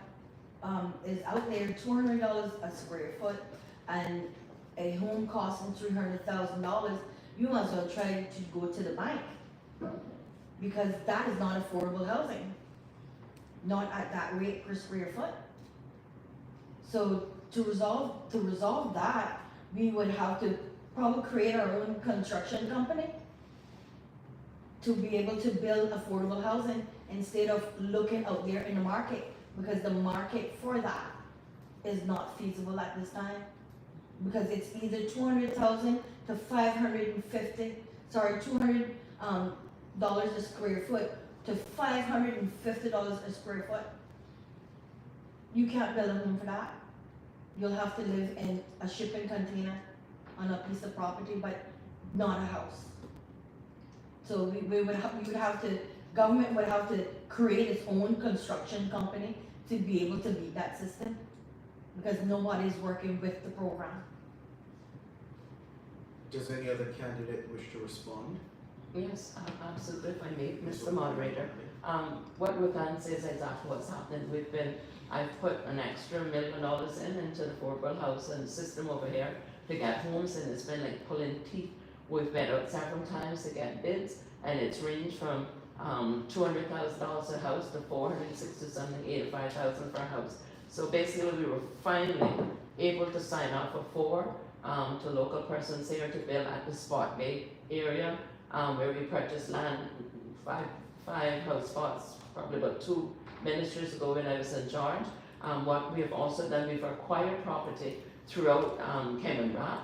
is out there, $200 a square foot, and a home costing $300,000, you must well try to go to the bank, because that is not affordable housing, not at that rate per square foot. So to resolve that, we would have to probably create our own construction company to be able to build affordable housing instead of looking out there in the market, because the market for that is not feasible at this time. Because it's either $200,000 to $550, sorry, $200 a square foot to $550 a square foot. You can't build a home for that. You'll have to live in a shipping container on a piece of property, but not a house. So we would have to, government would have to create its own construction company to be able to meet that system, because nobody's working with the program. Does any other candidate wish to respond? Yes, absolutely, if I may, Mr. Moderator. What Ruth Ann says is exactly what's happening. I've put an extra $1 million into the affordable housing system over here to get homes, and it's been like pulling teeth. We've been out several times to get bids, and it's ranged from $200,000 a house to 460 something, 85,000 for a house. So basically, we were finally able to sign off for 4 to local persons here to build at the Spot Bay area, where we purchased land, five house spots, probably about 2 ministries ago when I was in charge. What we have also done, we've acquired property throughout Cayman Brac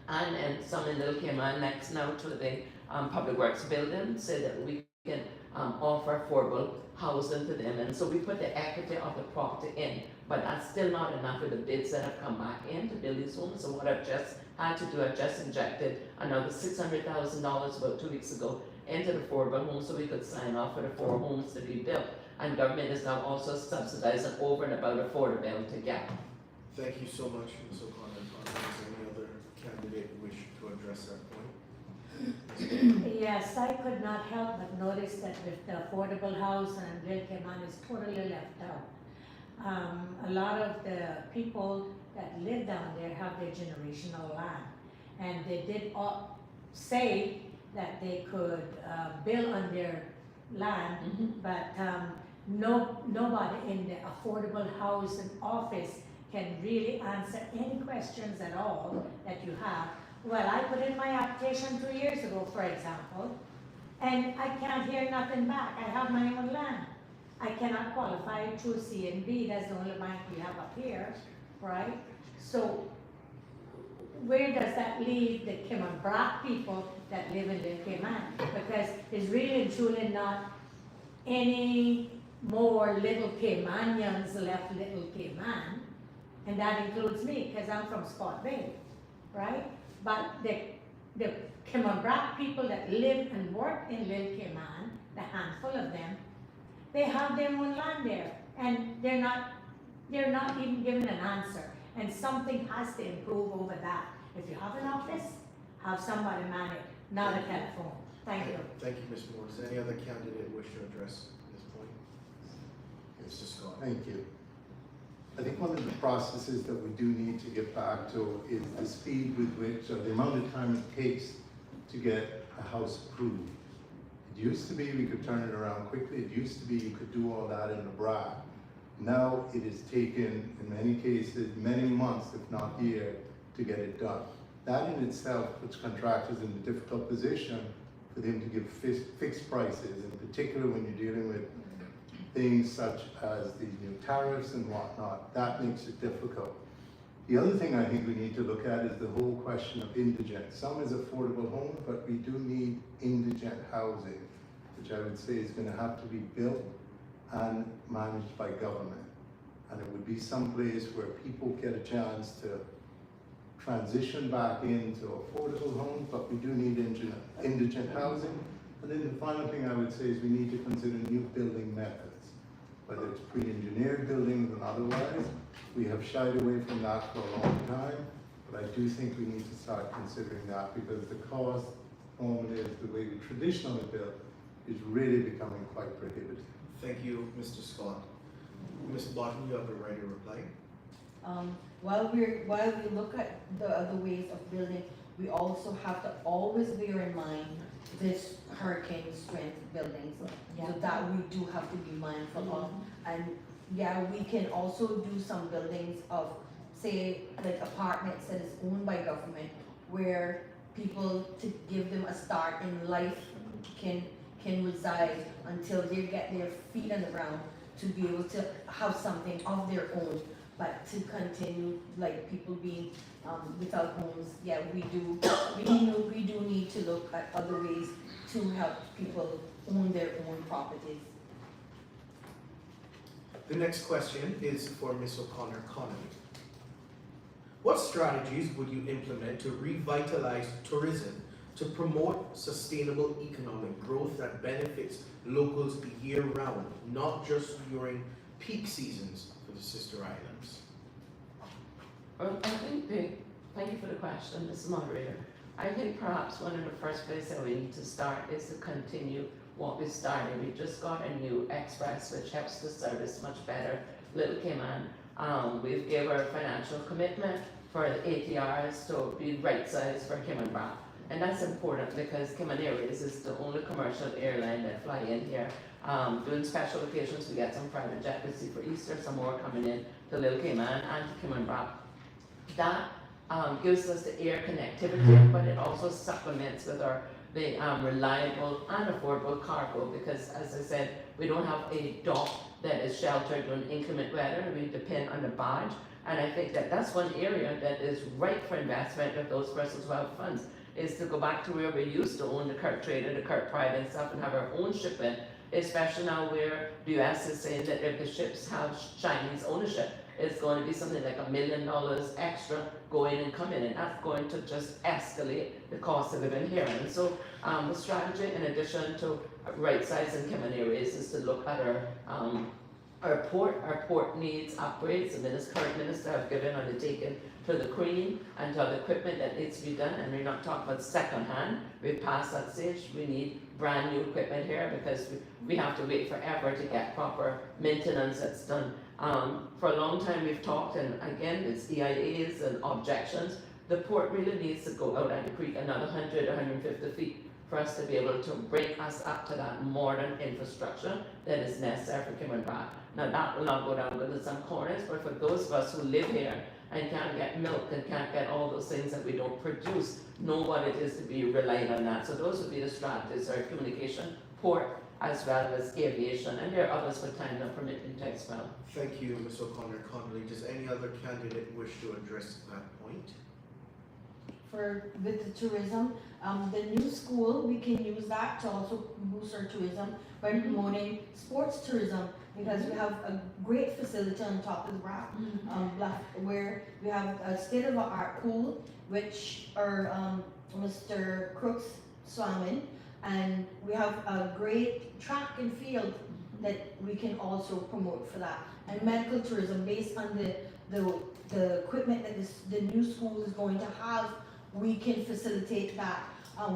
and some in Little Cayman next now to the Public Works building, so that we can offer affordable housing to them. And so we put the equity of the property in, but that's still not enough with the bids that have come back in to build these homes. So what I've just had to do, I've just injected another $600,000 about 2 weeks ago into the affordable homes so we could sign off for the 4 homes to be built. And government is now also subsidizing over and above affordability gap. Thank you so much, Ms. O'Connor. Does any other candidate wish to address that point? Yes, I could not help but notice that with the affordable house and Little Cayman is totally left out. A lot of the people that live down there have their generational land, and they did say that they could build on their land, but nobody in the affordable housing office can really answer any questions at all that you have. Well, I put in my application 2 years ago, for example, and I can't hear nothing back. I have my own land. I cannot qualify through CNB. That's the only bank we have up here, right? So where does that leave the Cayman Brac people that live in Little Cayman? Because there's really and truly not any more Little Caymanians left Little Cayman, and that includes me, because I'm from Spot Bay, right? But the Cayman Brac people that live and work in Little Cayman, the handful of them, they have their own land there, and they're not even given an answer. And something has to improve over that. If you have an office, have somebody man it, not a telephone. Thank you. Thank you, Ms. Moore. Does any other candidate wish to address this point? Mr. Scott. Thank you. I think one of the processes that we do need to get back to is the speed with which, or the amount of time it takes to get a house approved. It used to be we could turn it around quickly. It used to be you could do all that in a Brac. Now it is taken, in many cases, many months, if not years, to get it done. That in itself puts contractors in a difficult position for them to give fixed prices, in particular when you're dealing with things such as the new tariffs and whatnot. That makes it difficult. The other thing I think we need to look at is the whole question of indigent. Some is affordable homes, but we do need indigent housing, which I would say is going to have to be built and managed by government. And it would be someplace where people get a chance to transition back into affordable homes, but we do need indigent housing. And then the final thing I would say is we need to consider new building methods, whether it's pre-engineered buildings and otherwise. We have shied away from that for a long time, but I do think we need to start considering that, because the cost, normally, is the way we traditionally built, is really becoming quite prohibitive. Thank you, Mr. Scott. Ms. Bodden, you have the right to reply. While we look at the other ways of building, we also have to always bear in mind this hurricane strength buildings. So that we do have to be mindful of. And yeah, we can also do some buildings of, say, like apartments that is owned by government, where people, to give them a start in life, can reside until they get their feet on the ground to be able to have something of their own. But to continue, like people being without homes, yeah, we do need to look at other ways to help people own their own properties. The next question is for Ms. O'Connor Connolly. What strategies would you implement to revitalize tourism to promote sustainable economic growth that benefits locals year-round, not just during peak seasons for the sister islands? Well, I think thank you for the question, Mr. Moderator. I think perhaps one of the first places that we need to start is to continue what we started. We just got a new express which helps the service much better, Little Cayman. We've gave our financial commitment for the ATRs to be right size for Cayman Brac. And that's important because Cayman Airways is the only commercial airline that fly in here. During special occasions, we get some private jet. We see for Easter, some more coming in to Little Cayman and to Cayman Brac. That gives us the air connectivity, but it also supplements with the reliable and affordable cargo, because as I said, we don't have a dock that is sheltered during inclement weather. We depend on the barge, and I think that that's one area that is ripe for investment with those Brussels Wealth funds, is to go back to where we used to own the Kirk Trader, the Kirk Pride and stuff, and have our own shipping, especially now where the US is saying that if the ships have Chinese ownership, it's going to be something like $1 million extra going and coming, and that's going to just escalate the cost of living here. And so the strategy, in addition to right-sizing Cayman Airways, is to look at our port. Our port needs upgrades. The current minister have given undertaking to the crane and to other equipment that needs to be done, and we're not talking about second hand. We've passed that stage. We need brand new equipment here because we have to wait forever to get proper maintenance that's done. For a long time we've talked, and again, it's EIAs and objections. The port really needs to go out at the creek another 100 or 150 feet for us to be able to bring us up to that modern infrastructure that is necessary for Cayman Brac. Now that will not go down with some corners, but for those of us who live here and can't get milk and can't get all those things that we don't produce, know what it is to be reliant on that. So those would be the strategies: our communication, port, as well as aviation, and there are others with time not permitting to as well. Thank you, Ms. O'Connor. Connolly, does any other candidate wish to address that point? With the tourism, the new school, we can use that to also boost our tourism by promoting sports tourism, because we have a great facility on top of the Brac, where we have a state-of-the-art pool, which are Mr. Crooks swimming, and we have a great track and field that we can also promote for that. And medical tourism, based on the equipment that the new school is going to have, we can facilitate that.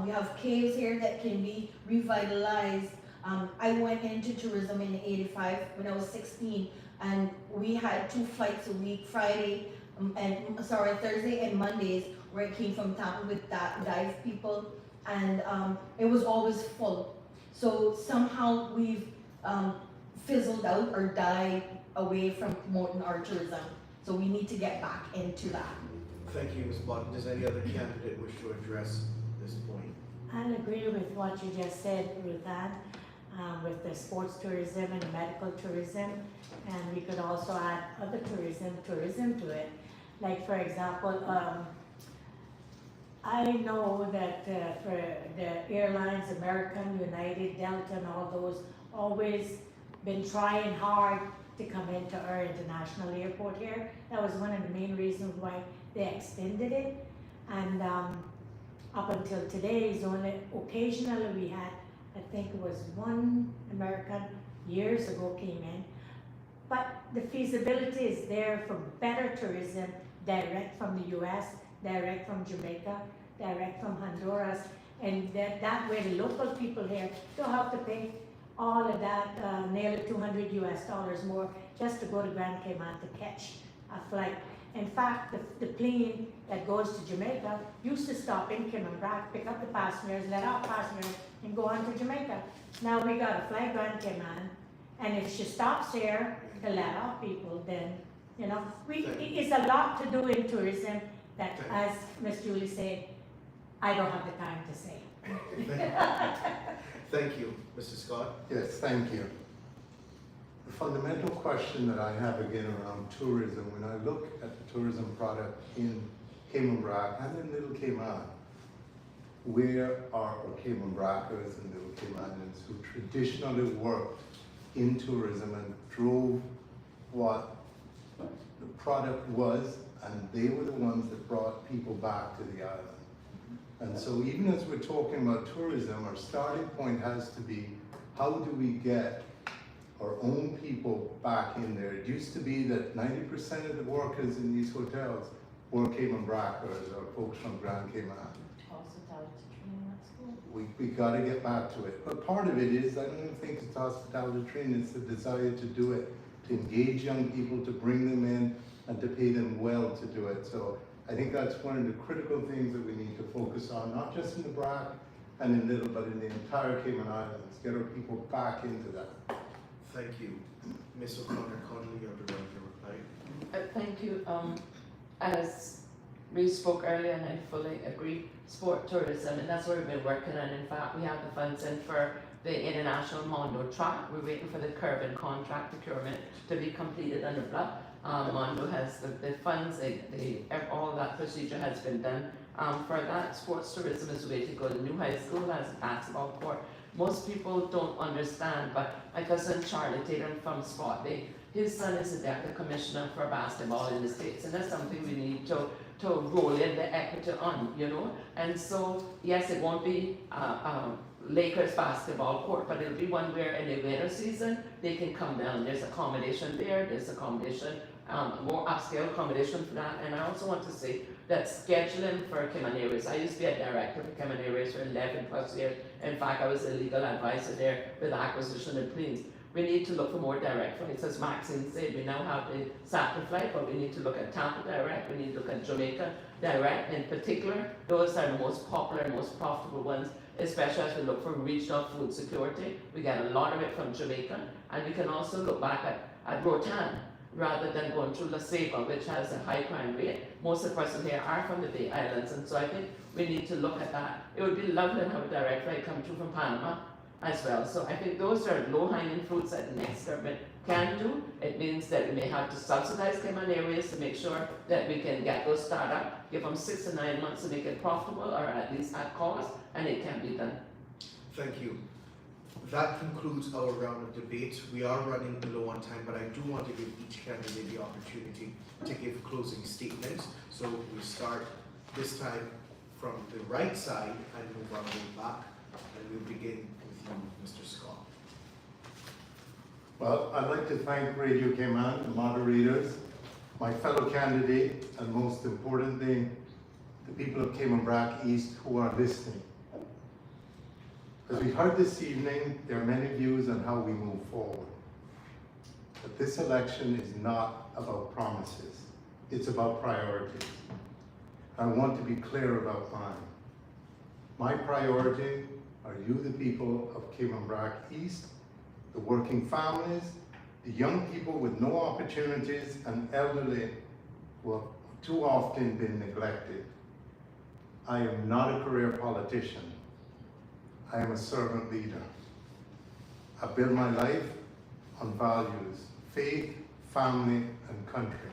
We have caves here that can be revitalized. I went into tourism in '85 when I was 16, and we had 2 flights a week, Thursday and Mondays, where I came from town with dive people, and it was always full. So somehow we've fizzled out or died away from promoting our tourism. So we need to get back into that. Thank you, Ms. Bodden. Does any other candidate wish to address this point? I'll agree with what you just said, Ruth Ann, with the sports tourism and medical tourism, and we could also add other tourism to it. Like, for example, I know that for the airlines, American, United, Delta, and all those, always been trying hard to come into our international airport here. That was one of the main reasons why they extended it. And up until today, is only occasionally we had, I think it was one American years ago came in. But the feasibility is there for better tourism, direct from the US, direct from Jamaica, direct from Honduras, and that way the local people here don't have to pay all of that, nearly $200 US more just to go to Grand Cayman to catch a flight. In fact, the plane that goes to Jamaica used to stop in Cayman Brac, pick up the passengers, let out passengers, and go on to Jamaica. Now we got to fly Grand Cayman, and if she stops here to let out people, then, you know, it's a lot to do in tourism that, as Ms. Julie said, I don't have the time to say. Thank you. Mr. Scott? Yes, thank you. The fundamental question that I have again around tourism, when I look at the tourism product in Cayman Brac and in Little Cayman, where are our Cayman Brackers and Little Caymanians who traditionally worked in tourism and drove what the product was, and they were the ones that brought people back to the island. And so even as we're talking about tourism, our starting point has to be, how do we get our own people back in there? It used to be that 90% of the workers in these hotels were Cayman Brackers or folks from Grand Cayman. We got to get back to it. But part of it is, I don't even think it's hospitality training, it's the desire to do it, to engage young people, to bring them in, and to pay them well to do it. So I think that's one of the critical things that we need to focus on, not just in the Brac and in Little, but in the entire Cayman Islands. Get our people back into that. Thank you. Ms. O'Connor, Connolly, you have the right to reply. Thank you. As we spoke earlier, and I fully agree, sport tourism, and that's what we've been working on. In fact, we have the funds in for the International Mondo track. We're waiting for the curb and contract procurement to be completed under BLUP. Mondo has the funds, all that procedure has been done. For that, sports tourism is a way to go. The new high school has a basketball court. Most people don't understand, but my cousin Charlie Tatum from Sport Day, his son is the deputy commissioner for basketball in the States, and that's something we need to roll in the equity on, you know. And so, yes, it won't be Lakers basketball court, but it'll be one where in the winter season, they can come down. There's accommodation there, there's accommodation, more upscale accommodation for that. And I also want to say that scheduling for Cayman Airways, I used to be a director for Cayman Airways for 11 plus years. In fact, I was a legal advisor there with the acquisition of planes. We need to look for more direct flights. As Maxine said, we now have the Saturn flight, but we need to look at Tampa direct, we need to look at Jamaica direct in particular. Those are the most popular and most profitable ones, especially as we look for regional food security. We get a lot of it from Jamaica, and we can also look back at Rotan, rather than going through La Ceiba, which has a high crime rate. Most of the person here are from the Bay Islands, and so I think we need to look at that. It would be lovely to have a direct flight come through from Panama as well. So I think those are low-hanging fruits that the next government can do. It means that we may have to subsidize Cayman Airways to make sure that we can get those started up, give them 6 to 9 months to make it profitable, or at least at cost, and it can be done. Thank you. That concludes our round of debate. We are running low on time, but I do want to give each candidate the opportunity to give closing statements. So we start this time from the right side and move our way back, and we'll begin with you, Mr. Scott. Well, I'd like to thank Radio Cayman, the moderators, my fellow candidate, and most importantly, the people of Cayman Brac East who are listening. As we heard this evening, there are many views on how we move forward. But this election is not about promises. It's about priorities. I want to be clear about mine. My priority are you, the people of Cayman Brac East, the working families, the young people with no opportunities, and elderly who have too often been neglected. I am not a career politician. I am a servant leader. I build my life on values, faith, family, and country.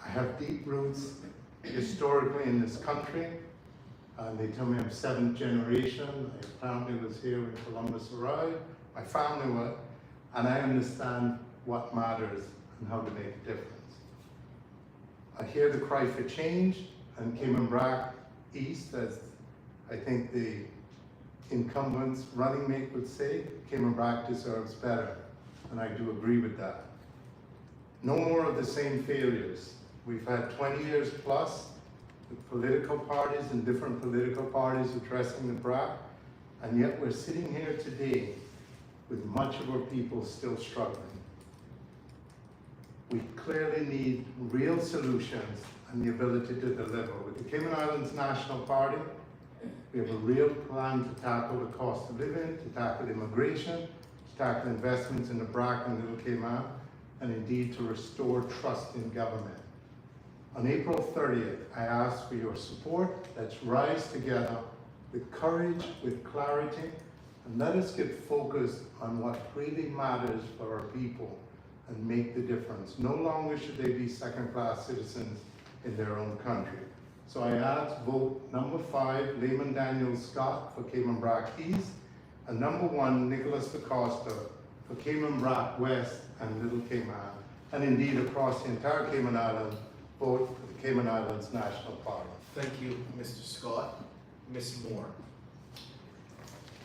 I have deep roots historically in this country. They tell me I'm 7th generation. My family was here when Columbus arrived. My family was, and I understand what matters and how to make a difference. I hear the cry for change, and Cayman Brac East, as I think the incumbent's running mate would say, Cayman Brac deserves better, and I do agree with that. No more of the same failures. We've had 20 years plus with political parties and different political parties addressing the Brac, and yet we're sitting here today with much of our people still struggling. We clearly need real solutions and the ability to deliver. With the Cayman Islands National Party, we have a real plan to tackle the cost of living, to tackle immigration, to tackle investments in the Brac and Little Cayman, and indeed to restore trust in government. On April 30th, I ask for your support. Let's rise together with courage, with clarity, and let us get focused on what really matters for our people and make the difference. No longer should they be second-class citizens in their own country. So I ask vote number 5, Layman Daniel Scott for Cayman Brac East, and number 1, Nicholas DaCosta for Cayman Brac West and Little Cayman, and indeed across the entire Cayman Island, vote for the Cayman Islands National Party. Thank you, Mr. Scott. Ms. Moore.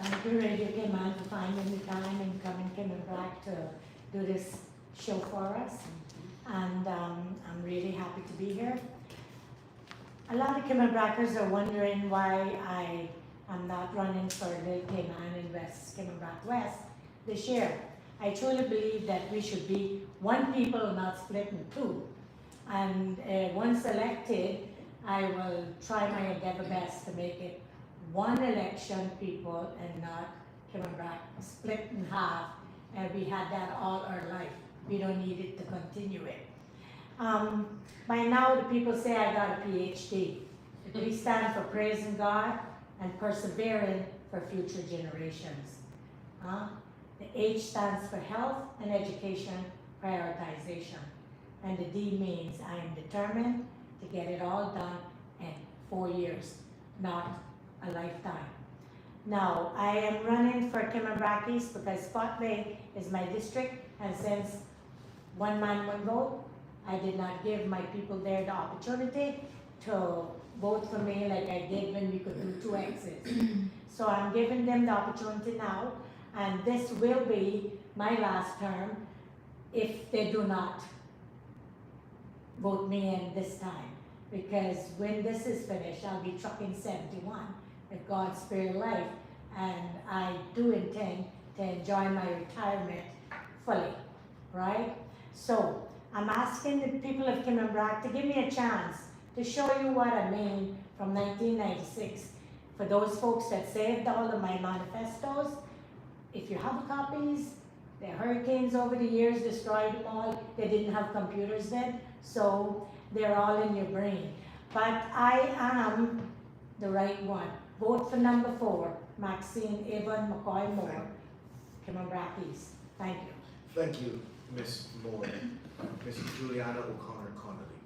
Thank you, Radio Cayman, for finding the time and coming to Cayman Brac to do this show for us. And I'm really happy to be here. A lot of Cayman Brackers are wondering why I am not running for Little Cayman and West, Cayman Brac West this year. I truly believe that we should be one people, not split in two. And once elected, I will try my endeavor best to make it one election, people, and not Cayman Brac split in half. And we had that all our life. We don't need it to continue it. By now, the people say I got a PhD. The P stands for praising God and persevering for future generations. The H stands for health and education prioritization. And the D means I am determined to get it all done in 4 years, not a lifetime. Now, I am running for Cayman Brac East because Spot Bay is my district, and since one man, one vote, I did not give my people there the opportunity to vote for me like I did when we could do 2 X's. So I'm giving them the opportunity now, and this will be my last term if they do not vote me in this time. Because when this is finished, I'll be trucking 71 with God spare life, and I do intend to enjoy my retirement fully, right? So I'm asking the people of Cayman Brac to give me a chance to show you what I mean from 1996. For those folks that saved all of my manifestos, if you have copies, the hurricanes over the years destroyed them all. They didn't have computers then, so they're all in your brain. But I am the right one. Vote for number 4, Maxine, Avon, McCoy, Moore, Cayman Brac East. Thank you. Thank you, Ms. Moore. Mrs. Juliana O'Connor Connolly.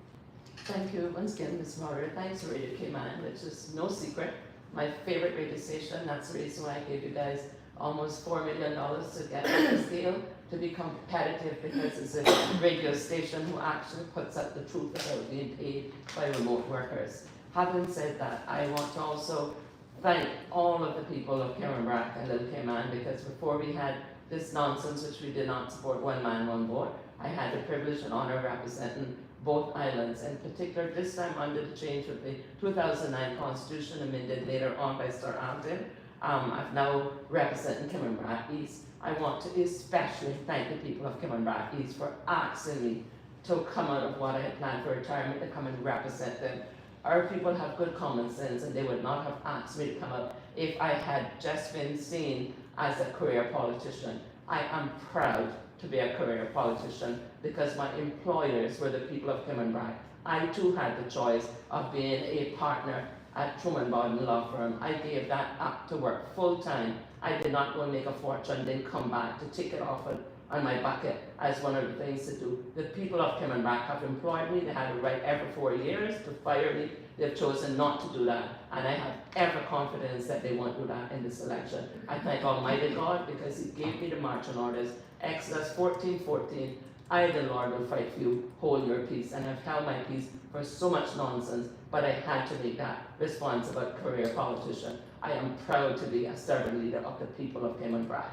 Thank you once again, Ms. Moderator. Thanks, Radio Cayman, which is no secret. My favorite radio station. That's the reason why I gave you guys almost $4 million to get on this deal, to be competitive, because it's a radio station who actually puts out the truth without being paid by remote workers. Having said that, I want to also thank all of the people of Cayman Brac and Little Cayman, because before we had this nonsense, which we did not support, one man, one vote, I had the privilege and honor of representing both islands. In particular, this time under the change with the 2009 Constitution amended later on by Sir Avon, I've now representing Cayman Brac East. I want to especially thank the people of Cayman Brac East for asking me to come out of what I had planned for retirement to come and represent them. Our people have good common sense, and they would not have asked me to come out if I had just been seen as a career politician. I am proud to be a career politician because my employers were the people of Cayman Brac. I too had the choice of being a partner at Bodden law firm. I gave that up to work full time. I did not go and make a fortune, then come back to take it off on my bucket as one of the things to do. The people of Cayman Brac have employed me. They had a right every 4 years to fire me. They've chosen not to do that, and I have every confidence that they won't do that in this election. I thank Almighty God because He gave me the marching orders. Exodus 14:14. I, the Lord, will fight for you. Hold your peace. And I've held my peace for so much nonsense, but I had to make that response about career politician. I am proud to be a servant leader of the people of Cayman Brac.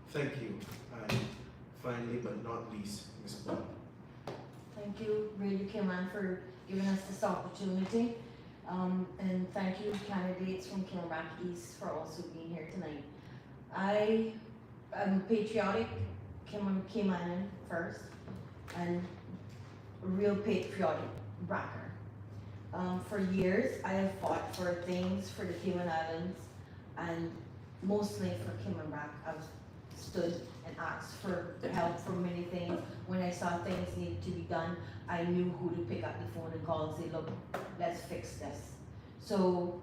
Thank you. And finally, but not least, Ms. Bodden. Thank you, Radio Cayman, for giving us this opportunity. And thank you, candidates from Cayman Brac East, for also being here tonight. I am patriotic Caymanan first, and a real patriotic Bracker. For years, I have fought for things for the Cayman Islands, and mostly for Cayman Brac. I've stood and asked for help for many things. When I saw things needed to be done, I knew who to pick up the phone and call and say, look, let's fix this. So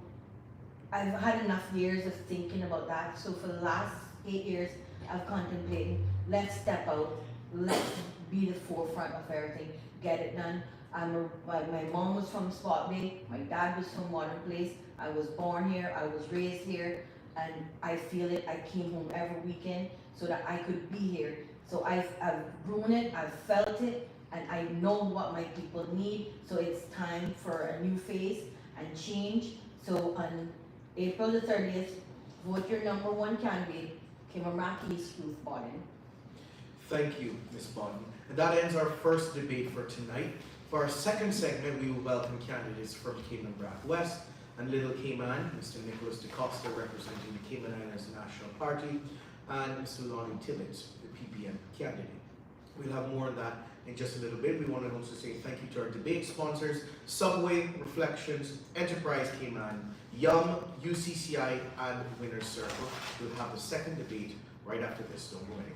I've had enough years of thinking about that. So for the last 8 years, I've contemplated, let's step out, let's be the forefront of everything, get it done. My mom was from Spot Bay, my dad was from Water Place. I was born here, I was raised here, and I feel it. I came home every weekend so that I could be here. So I've grown it, I've felt it, and I know what my people need. So it's time for a new phase and change. So on April the 30th, vote your number 1 candidate, Cayman Brac East, Ruth Bodden. Thank you, Ms. Bodden. And that ends our first debate for tonight. For our second segment, we will welcome candidates from Cayman Brac West and Little Cayman, Mr. Nicholas DeCosta representing the Cayman Islands National Party, and Mr. Lonnie Timmins, the PPM candidate. We'll have more on that in just a little bit. We want to also say thank you to our debate sponsors, Subway, Reflections, Enterprise Cayman, Yum, UCCI, and Winner's Circle. We'll have the second debate right after this. Don't go anywhere.